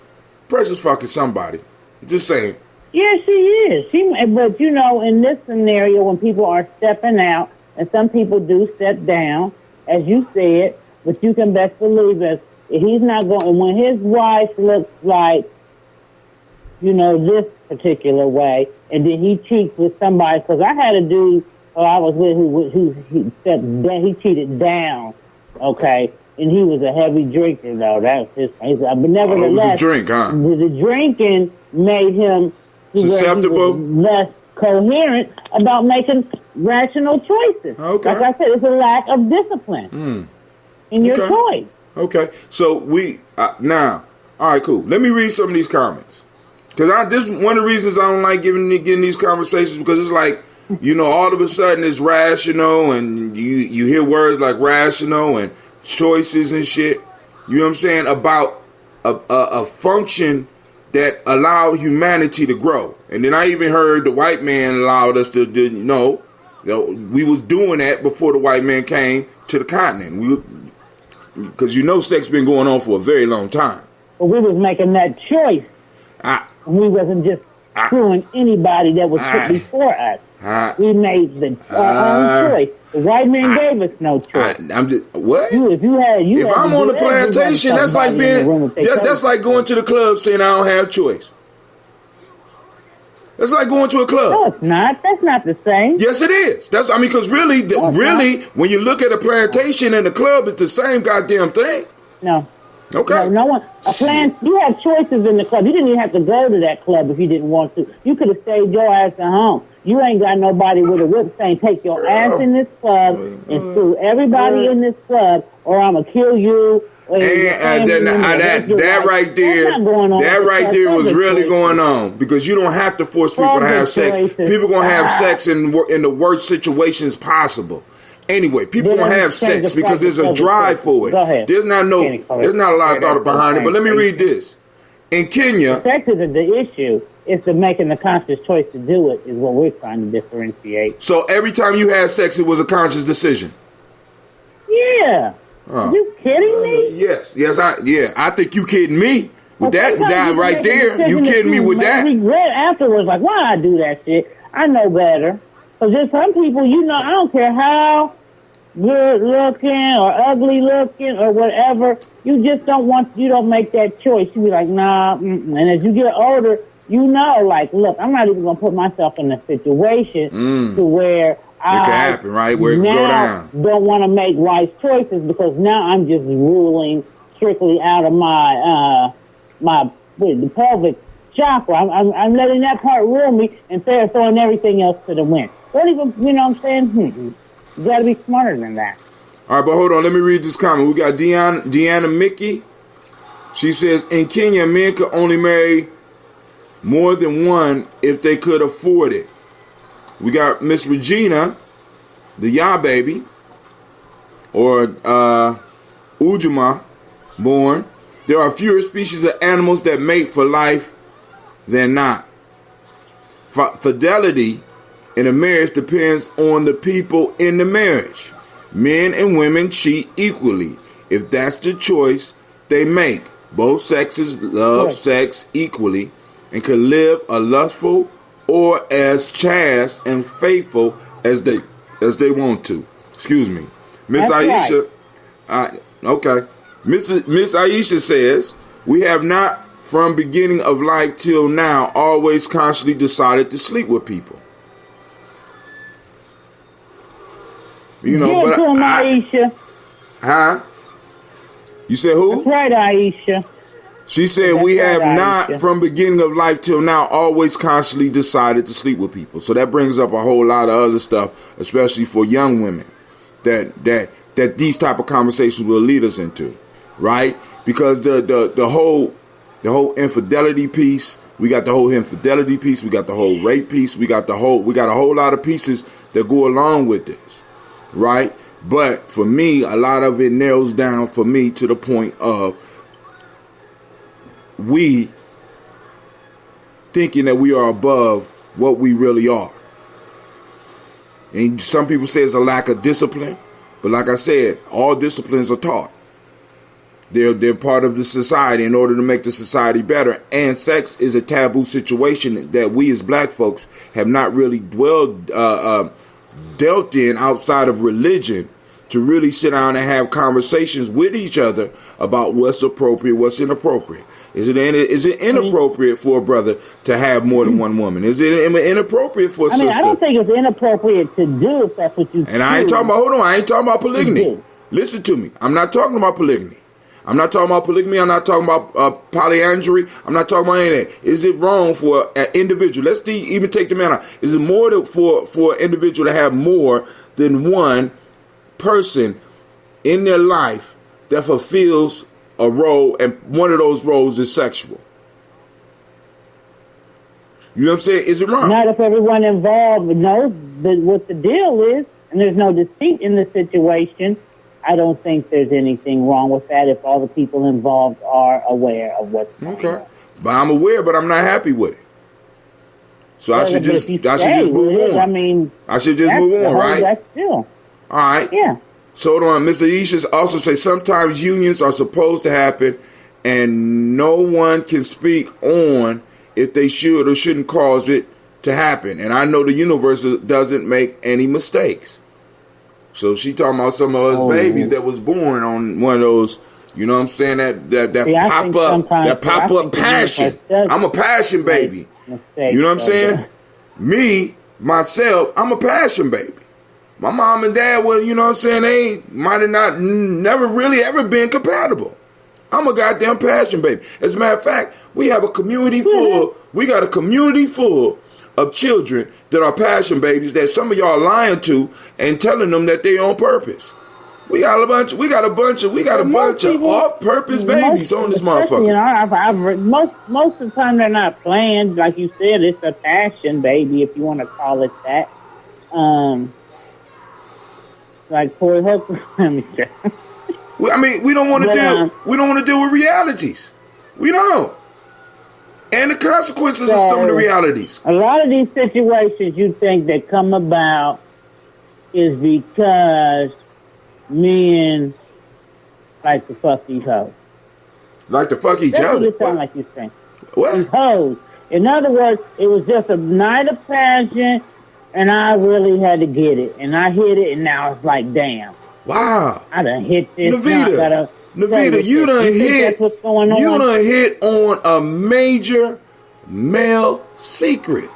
Precious fucking somebody. Just saying. Yeah, she is. But in this scenario, when people are stepping out, and some people do step down, as you said, but you can best believe us, he's not going, when his wife looks like, this particular way, and then he cheats with somebody, because I had a dude I was with who stepped down, he cheated down, okay, and he was a heavy drinker, though. That was his thing. But nevertheless, it was a drink, huh? The drinking made him susceptible, less coherent about making rational choices. Okay. Like I said, it's a lack of discipline in your choice. Okay, so we now, all right, cool. Let me read some of these comments, because this is one of the reasons I don't like getting these conversations, because it's like, all of a sudden it's rational, and you hear words like rational and choices and shit. You know what I'm saying, about a function that allowed humanity to grow. And then I even heard the white man allowed us to we was doing that before the white man came to the continent. Because sex been going on for a very long time. But we was making that choice. We wasn't just screwing anybody that was put before us. We made our own choice. The white man gave us no choice. I'm just what? If I'm on the plantation, that's like that's like going to the club saying I don't have choice. That's like going to a club. No, it's not. That's not the same. Yes, it is. Because really, when you look at a plantation and a club, it's the same goddamn thing. No. Okay. No one. You have choices in the club. You didn't even have to go to that club if you didn't want to. You could have stayed your ass at home. You ain't got nobody with a whip saying, take your ass in this club and screw everybody in this club, or I'm going to kill you. That right there was really going on, because you don't have to force people to have sex. People going to have sex in the worst situations possible. Anyway, people gonna have sex because there's a drive for it. Go ahead. There's not a lot of thought behind it. But let me read this. In Kenya, sex isn't the issue. It's the making the conscious choice to do it is what we're trying to differentiate. So every time you had sex, it was a conscious decision. Yeah. Are you kidding me? Yes. I think you kidding me with that right there. You kidding me with that? Regret afterwards, like, why I do that shit? I know better. Because there's some people, I don't care how good looking or ugly looking or whatever, you just don't make that choice. You be like, nah, and as you get older, like, look, I'm not even going to put myself in a situation to where it can happen, right? Where it can go down. Don't want to make wise choices, because now I'm just ruling strictly out of the pelvic chakra. I'm letting that part rule me and throwing everything else to the wind. What even, what I'm saying? You got to be smarter than that. All right, but hold on. Let me read this comment. We got Deanna Mickey. She says, in Kenya, men could only marry more than one if they could afford it. We got Miss Regina, the Ya baby, or Ujuma, born. There are fewer species of animals that mate for life than not. Fidelity in a marriage depends on the people in the marriage. Men and women cheat equally if that's the choice they make. Both sexes love sex equally and can live a lustful or as chaste and faithful as they want to. Excuse me. Miss Aisha. Right. Okay. Miss Aisha says, we have not from beginning of life till now always consciously decided to sleep with people. But Aisha. Huh? You said who? That's right, Aisha. She said we have not from beginning of life till now always consciously decided to sleep with people. So that brings up a whole lot of other stuff, especially for young women, that these type of conversations will lead us into, right? Because the whole infidelity piece, we got the whole infidelity piece, we got the whole rape piece, we got a whole lot of pieces that go along with this. Right? But for me, a lot of it narrows down for me to the point of we thinking that we are above what we really are. And some people say it's a lack of discipline. But like I said, all disciplines are taught. They're part of the society in order to make the society better. And sex is a taboo situation that we as black folks have not really dwelled dealt in outside of religion to really sit down and have conversations with each other about what's appropriate, what's inappropriate. Is it inappropriate for a brother to have more than one woman? Is it inappropriate for a sister? I don't think it's inappropriate to do if that's what you And I ain't talking about, hold on, I ain't talking about polygamy. Listen to me. I'm not talking about polygamy. I'm not talking about polygamy. I'm not talking about polyandry. I'm not talking about any of that. Is it wrong for an individual? Let's even take the man out. Is it more for an individual to have more than one person in their life that fulfills a role, and one of those roles is sexual? You know what I'm saying? Is it wrong? Not if everyone involved knows what the deal is, and there's no deceit in the situation. I don't think there's anything wrong with that if all the people involved are aware of what's going on. But I'm aware, but I'm not happy with it. So I should just move on. I should just move on, right? That's still. All right. Yeah. So on, Mr. Isha also say sometimes unions are supposed to happen and no one can speak on if they should or shouldn't cause it to happen. And I know the universe doesn't make any mistakes. So she talking about some of us babies that was born on one of those, you know what I'm saying, that pop up passion. I'm a passion baby. You know what I'm saying? Me, myself, I'm a passion baby. My mom and dad were, you know what I'm saying, they might have never really ever been compatible. I'm a goddamn passion baby. As a matter of fact, we got a community full of children that are passion babies that some of y'all are lying to and telling them that they're on purpose. We got a bunch of off-purpose babies on this motherfucker. You know, most of the time they're not planned. Like you said, it's a passion baby, if you want to call it that. Like Corey Hooker. Let me say. I mean, we don't want to deal. We don't want to deal with realities. We don't. And the consequences of some of the realities. A lot of these situations you think that come about is because men like to fuck these hoes. Like to fuck each That's other? What it sounds like you're saying. What? These hoes. In other words, it was just a night of passion, and I really had to get it. And I hit it, and now it's like, damn. Wow. I done hit this. Navita, you done hit on a major male secret.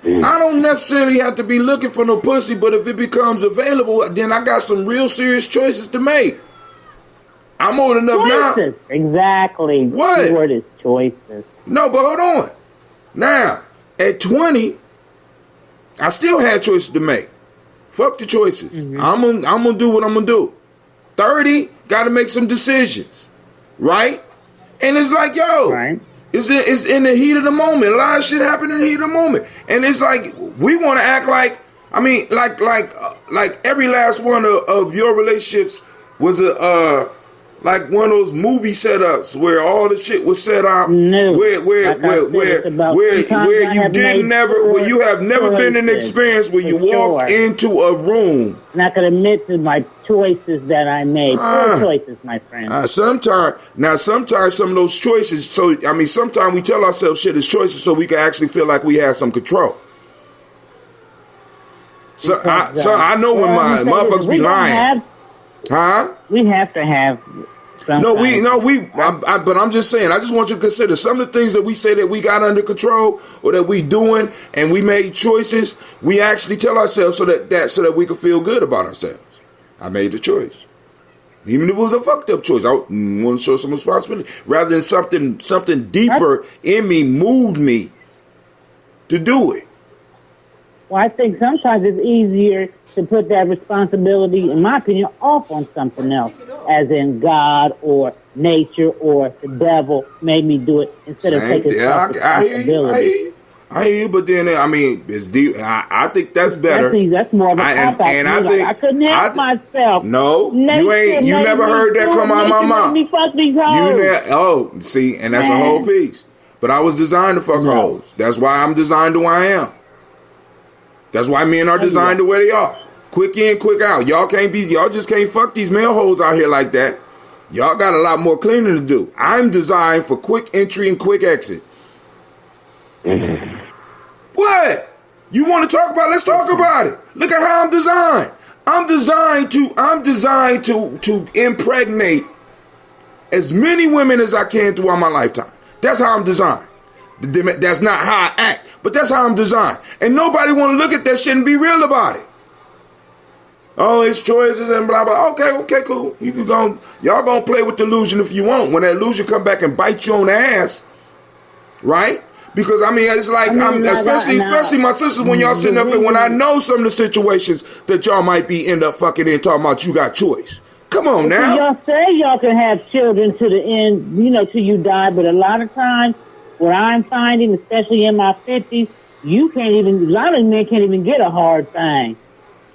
I don't necessarily have to be looking for no pussy, but if it becomes available, then I got some real serious choices to make. I'm old enough now. Exactly. What? The word is choices. No, but hold on. Now, at 20, I still had choices to make. Fuck the choices. Mm-hmm. I'm gonna do what I'm gonna do. 30, got to make some decisions, right? And it's like, yo, right. It's in the heat of the moment. A lot of shit happened in the heat of the moment, and it's like we want to act like, I mean, like every last one of your relationships was like one of those movie setups where all the shit was set up, where you have never been in an experience where you walked into a room. And I can admit to my choices that I made. Poor choices, my friend. Sometimes some of those choices. So I mean, sometimes we tell ourselves shit is choices so we can actually feel like we have some control. So I know when my motherfuckers be lying. We have to have. But I'm just saying. I just want you to consider some of the things that we say that we got under control or that we doing, and we made choices. We actually tell ourselves so that we can feel good about ourselves. I made the choice, even if it was a fucked up choice. I want to show some responsibility rather than something deeper in me moved me to do it. Well, I think sometimes it's easier to put that responsibility, in my opinion, off on something else, as in God or nature or the devil made me do it instead of taking responsibility. I hear you, but then, I mean, it's deep. I think that's better. That's more of a cop-out. I couldn't help myself. No, you never heard that come out of my mouth. Me fuck these hoes. See, and that's a whole piece. But I was designed to fuck hoes. That's why I'm designed the way I am. That's why men are designed the way they are. Quick in, quick out. Y'all just can't fuck these male hoes out here like that. Y'all got a lot more cleaning to do. I'm designed for quick entry and quick exit. Mm-hmm. What? You want to talk about it? Let's talk about it. Look at how I'm designed. I'm designed to impregnate as many women as I can throughout my lifetime. That's how I'm designed. That's not how I act, but that's how I'm designed. And nobody want to look at that shit and be real about it. Oh, it's choices and blah blah. Okay, cool. You can go. Y'all gonna play with the illusion if you want. When that illusion come back and bite you on the ass, right? Because I mean, it's like especially my sisters when y'all sitting up and when I know some of the situations that y'all might be end up fucking in talking about you got choice. Come on now. Y'all say y'all can have children to the end, till you die, but a lot of times, what I'm finding, especially in my 50s, a lot of men can't even get a hard thing.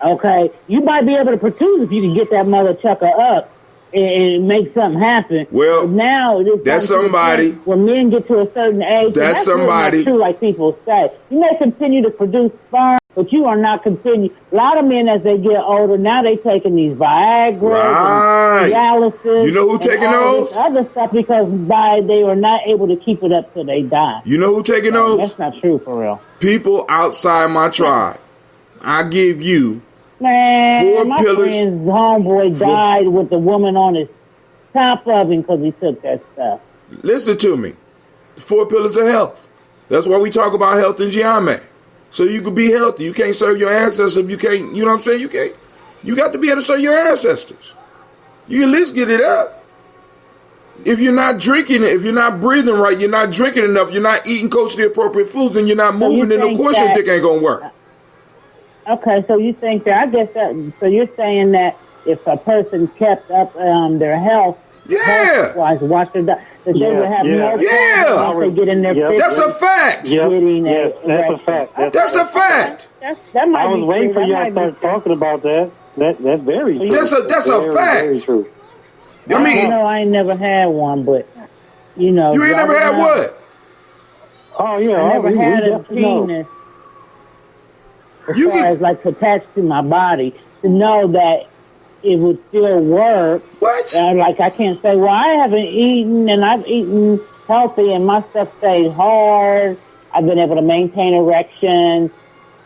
Okay? You might be able to produce if you can get that mother chucker up and make something happen. Well, but now that's somebody. When men get to a certain age, that's somebody. Really not true, like people say. You may continue to produce sperm, but you are not continuing. A lot of men, as they get older, now they taking these Viagra and Cialis. You know who taking those? Other stuff because they were not able to keep it up till they die. You know who taking those? That's not true for real. People outside my tribe. I give you. Man, 4 my pillars. friend's homeboy died with the woman on his top of him because he took that stuff. Listen to me. 4 pillars of health. That's why we talk about health in Gye-Nyame. So you can be healthy. You can't serve your ancestors if you can't, you know what I'm saying? You can't. You got to be able to serve your ancestors. You at least get it up. If you're not drinking it, if you're not breathing right, you're not drinking enough, you're not eating culturally appropriate foods, and you're not moving, then of course your dick ain't going to work. Okay, so you think that, so you're saying that if a person kept up their health, health-wise, watch their diet, that they would have no problem once they get in their 50s. That's a fact. Yes, that's a fact. That's a fact. That might I was waiting for y'all to start talking about that. That's very true. That's a fact. Very true. I mean, I ain't never had one, but, You ain't never had what? Oh, yeah. I never had a penis. As far as like attached to my body, to know that it would still work. What? Like I can't say, well, I haven't eaten and I've eaten healthy and my stuff stays hard. I've been able to maintain erections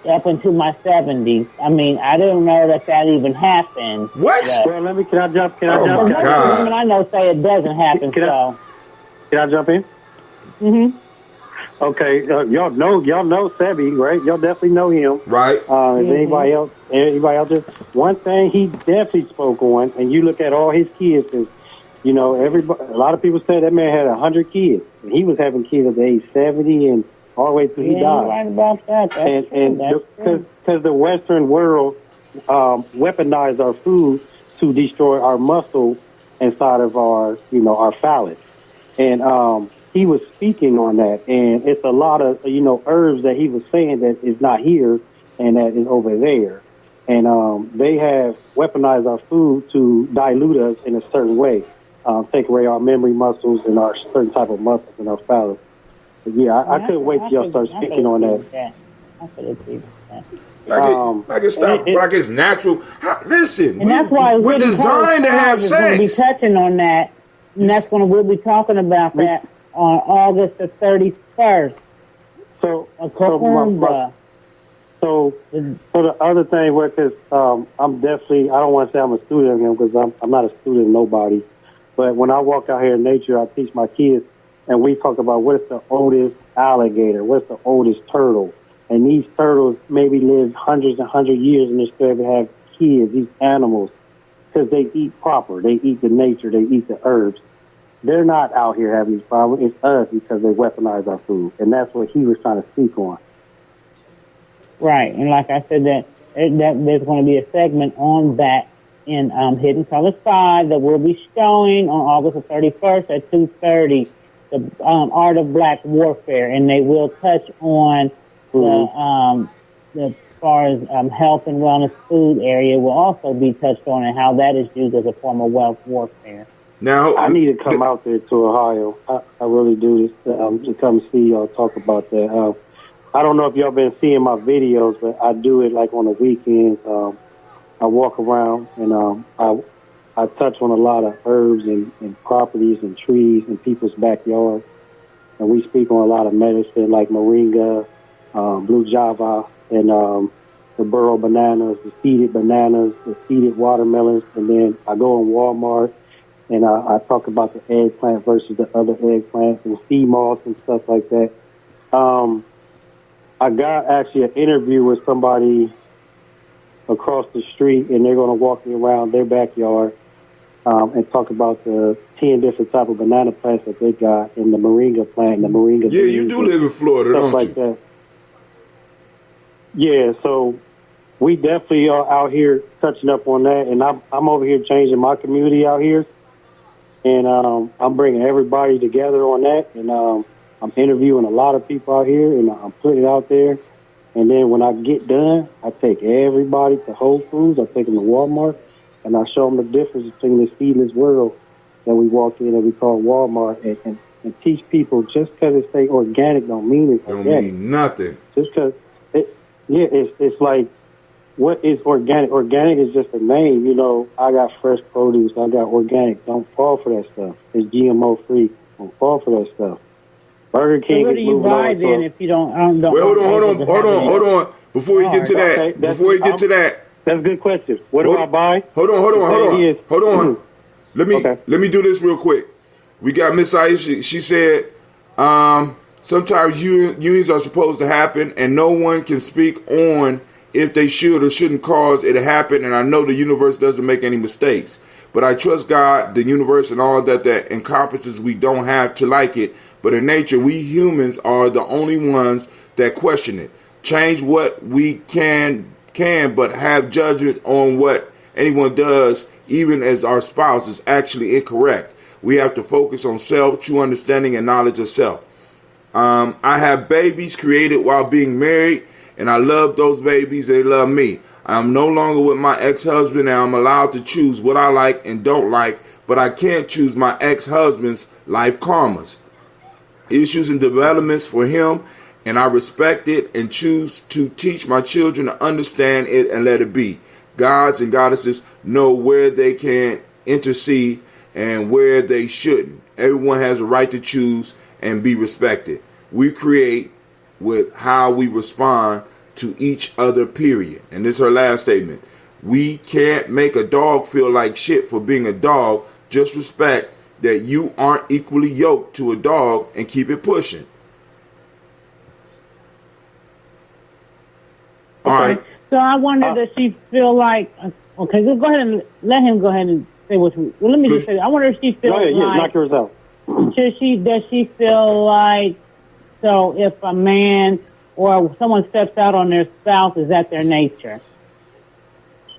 up into my 70s. I mean, I didn't know that even happened. What? Well, can I jump? Oh my God. Women I know say it doesn't happen. Can I jump in? Mm-hmm. Okay, y'all know Sebi, right? Y'all definitely know him, right? Anybody else? Just one thing he definitely spoke on, and you look at all his kids, and everybody. A lot of people say that man had 100 kids, and he was having kids at the age 70 and all the way till he died. Right about that. Because the Western world weaponized our food to destroy our muscle inside of our phallus, and he was speaking on that, and it's a lot of, herbs that he was saying that is not here and that is over there. And they have weaponized our food to dilute us in a certain way, take away our memory muscles and our certain type of muscles in our phallus. But yeah, I couldn't wait till y'all start speaking on that. I could agree with that. Like it's natural. Listen, and that's why we're designed to have sex. We'll be touching on that, and that's when we'll be talking about that on August the 31st. So the other thing, because I'm definitely, I don't want to say I'm a student of him because I'm not a student of nobody, but when I walk out here in nature, I teach my kids, and we talk about what is the oldest alligator, what's the oldest turtle, and these turtles maybe live hundreds and hundreds of years and they still have kids, these animals, because they eat proper, they eat the nature, they eat the herbs. They're not out here having these problems. It's us because they weaponize our food. And that's what he was trying to speak on. Right. And like I said, that there's going to be a segment on that in Hidden Color 5 that will be showing on August the 31st at 2:30, the Art of Black Warfare. And they will touch on as far as health and wellness food area will also be touched on and how that is used as a form of wealth warfare. Now, I need to come out there to Ohio. I really do this to come see y'all talk about that. I don't know if y'all been seeing my videos, but I do it like on the weekends. I walk around and I touch on a lot of herbs and properties and trees in people's backyards. And we speak on a lot of medicine like moringa, blue java, and the burro bananas, the seeded bananas, the seeded watermelons, and then I go in Walmart and I talk about the eggplant versus the other eggplants and sea moss and stuff like that. I got actually an interview with somebody across the street, and they're going to walk me around their backyard and talk about the 10 different type of banana plants that they got, and the moringa plant, and the moringa Yeah, you do live in Florida, stuff don't like you? that. Yeah, so we definitely are out here touching up on that, and I'm over here changing my community out here, and I'm bringing everybody together on that, and I'm interviewing a lot of people out here, and I'm putting it out there. And then when I get done, I take everybody to Whole Foods, I take them to Walmart, and I show them the difference between this seedless world that we walk in that we call Walmart, and teach people just because it say organic don't mean it's Don't organic. mean nothing. Just because, it's like, what is organic? Organic is just a name. You know, I got fresh produce, I got organic. Don't fall for that stuff. It's GMO free. Don't fall for that stuff. Burger So King what do is you moving buy on. then if you don't? Wait, hold on. Before you get to that, Okay, that's a good question. What do I buy? Hold on. Let me do this real quick. We got Miss Aisha. She said, sometimes unions are supposed to happen, and no one can speak on if they should or shouldn't cause it to happen. And I know the universe doesn't make any mistakes, but I trust God, the universe, and all that encompasses. We don't have to like it, but in nature, we humans are the only ones that question it. Change what we can, but have judgment on what anyone does, even as our spouse, is actually incorrect. We have to focus on self, true understanding, and knowledge of self. I have babies created while being married, and I love those babies. They love me. I'm no longer with my ex-husband, and I'm allowed to choose what I like and don't like, but I can't choose my ex-husband's life karmas, issues, and developments for him, and I respect it and choose to teach my children to understand it and let it be. Gods and goddesses know where they can intercede and where they shouldn't. Everyone has a right to choose and be respected. We create with how we respond to each other, period. And this is her last statement. We can't make a dog feel like shit for being a dog. Just respect that you aren't equally yoked to a dog and keep it pushing. All right. So I wonder, does she feel like? Okay, go ahead and let him go ahead and say what. Well, let me just say. I wonder if she feels like. Knock yours out. Does she feel like? So if a man or someone steps out on their spouse, is that their nature?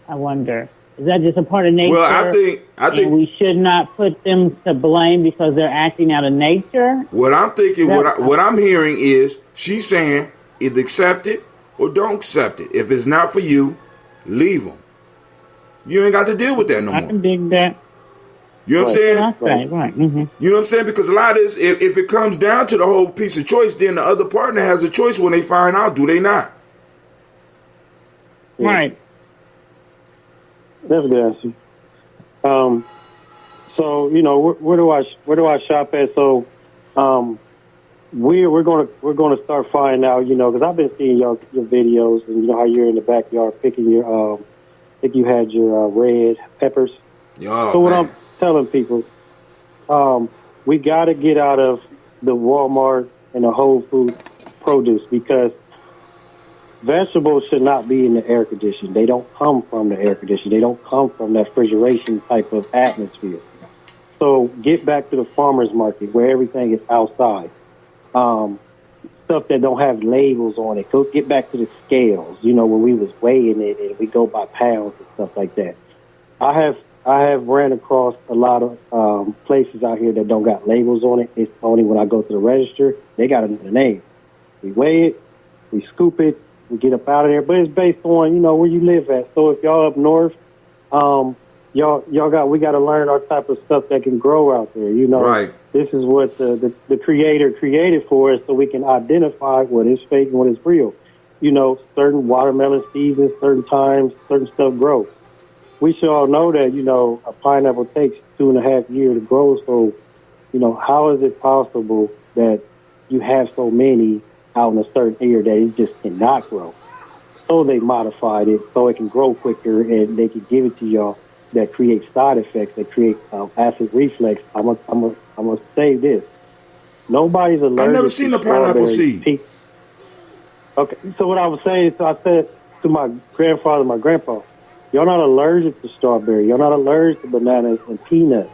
I wonder. Is that just a part of nature? Well, I think and we should not put them to blame because they're acting out of nature. What I'm thinking, what I'm hearing is she's saying either accept it or don't accept it. If it's not for you, leave them. You ain't got to deal with that no more. I can dig that. You know what I'm saying? Right. Mm-hmm. You know what I'm saying? Because a lot of this, if it comes down to the whole piece of choice, then the other partner has a choice when they find out, do they not? Yeah. Right. That's a good answer. So where do I shop at? So we're gonna start finding out, because I've been seeing your videos, and how you're in the backyard picking your I think you had your red peppers. So what I'm telling people, we got to get out of the Walmart and the Whole Foods produce, because vegetables should not be in the air conditioning. They don't come from the air conditioning. They don't come from that refrigeration type of atmosphere. So get back to the farmer's market where everything is outside. Stuff that don't have labels on it. Go get back to the scales, when we was weighing it and we go by pounds and stuff like that. I have ran across a lot of places out here that don't got labels on it. It's only when I go to the register, they got another name. We weigh it, we scoop it, we get up out of there. But it's based on, where you live at. So if y'all up north, we got to learn our type of stuff that can grow out there. Right. This is what the creator created for us, so we can identify what is fake and what is real. Certain watermelon seasons, certain times, certain stuff grow. We should all know that, a pineapple takes 2.5 years to grow. So, how is it possible that you have so many out in a certain area that it just cannot grow? So they modified it so it can grow quicker and they can give it to y'all that create side effects, that create acid reflux. I'm gonna say this. Nobody's allergic I've never seen to a pineapple strawberries. seed. Okay, so what I was saying, so I said to my grandfather, my grandpa, y'all not allergic to strawberry. Y'all not allergic to bananas and peanuts.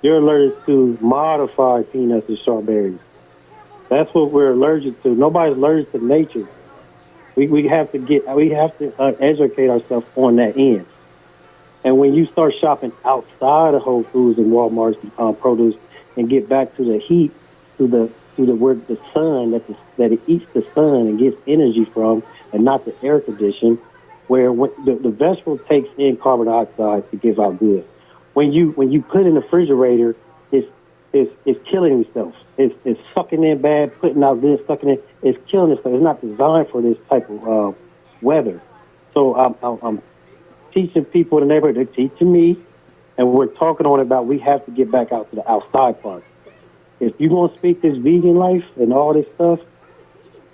You're allergic to modified peanuts and strawberries. That's what we're allergic to. Nobody's allergic to nature. We have to educate ourselves on that end. And when you start shopping outside of Whole Foods and Walmart's produce, and get back to the heat, to the where the sun that it eats the sun and gets energy from, and not the air condition, where the vegetable takes in carbon dioxide to give out good. When you put it in the refrigerator, it's killing itself. It's sucking in bad, putting out good, sucking in. It's killing itself. It's not designed for this type of weather. So I'm teaching people in the neighborhood. They're teaching me, and we're talking on about we have to get back out to the outside part. If you're going to speak this vegan life and all this stuff,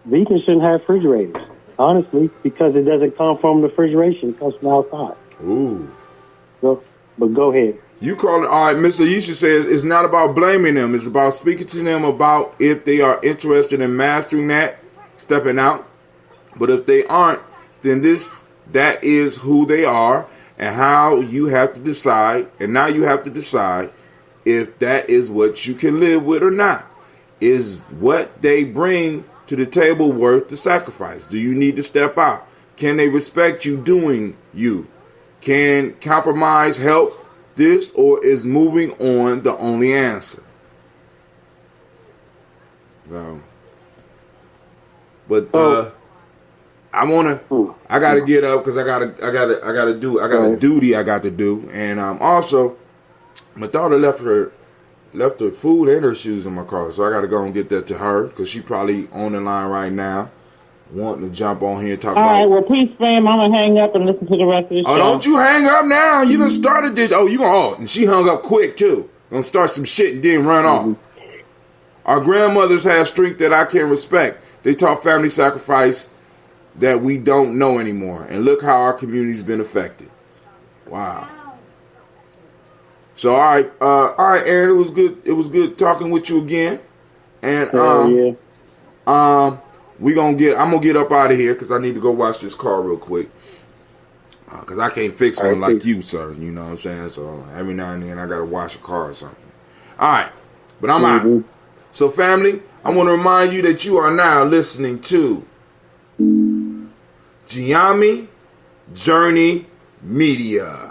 vegans shouldn't have refrigerators, honestly, because it doesn't come from the refrigeration. It comes from outside. Ooh. But go ahead. You call it, all right, Mr. Yisha says it's not about blaming them. It's about speaking to them about if they are interested in mastering that, stepping out. But if they aren't, then that is who they are and how you have to decide. And now you have to decide if that is what you can live with or not. Is what they bring to the table worth the sacrifice? Do you need to step out? Can they respect you doing you? Can compromise help this, or is moving on the only answer? So, but I gotta get up because I got a duty I got to do, and also my daughter left her food and her shoes in my car, so I got to go and get that to her because she probably on the line right now, wanting to jump on here and talk about. All right, well, peace, fam. I'm gonna hang up and listen to the rest of the show. Oh, don't you hang up now? You done started this. Oh, you gonna? And she hung up quick too. Gonna start some shit and then run off. Our grandmothers had strength that I can respect. They taught family sacrifice that we don't know anymore, and look how our community's been affected. Wow. So all right, Aaron. It was good. It was good talking with you again. And I'm gonna get up out of here because I need to go wash this car real quick. Because I can't fix one like you, sir. You know what I'm saying? So every now and then I gotta wash a car or something. All right, but I'm out. So family, I want to remind you that you are now listening to Gye-Nyame Journey Media.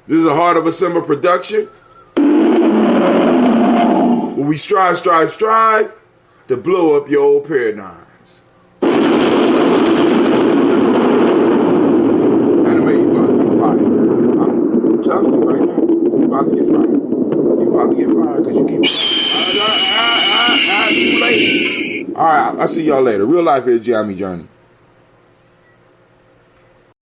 This is a Heart of a Simba production. Where we strive to blow up your old paradigms. Anime, you about to get fired. I'm telling you right now. You about to get fired. You about to get fired because you keep... Too late. All right, I'll see y'all later. Real life is Gye-Nyame Journey.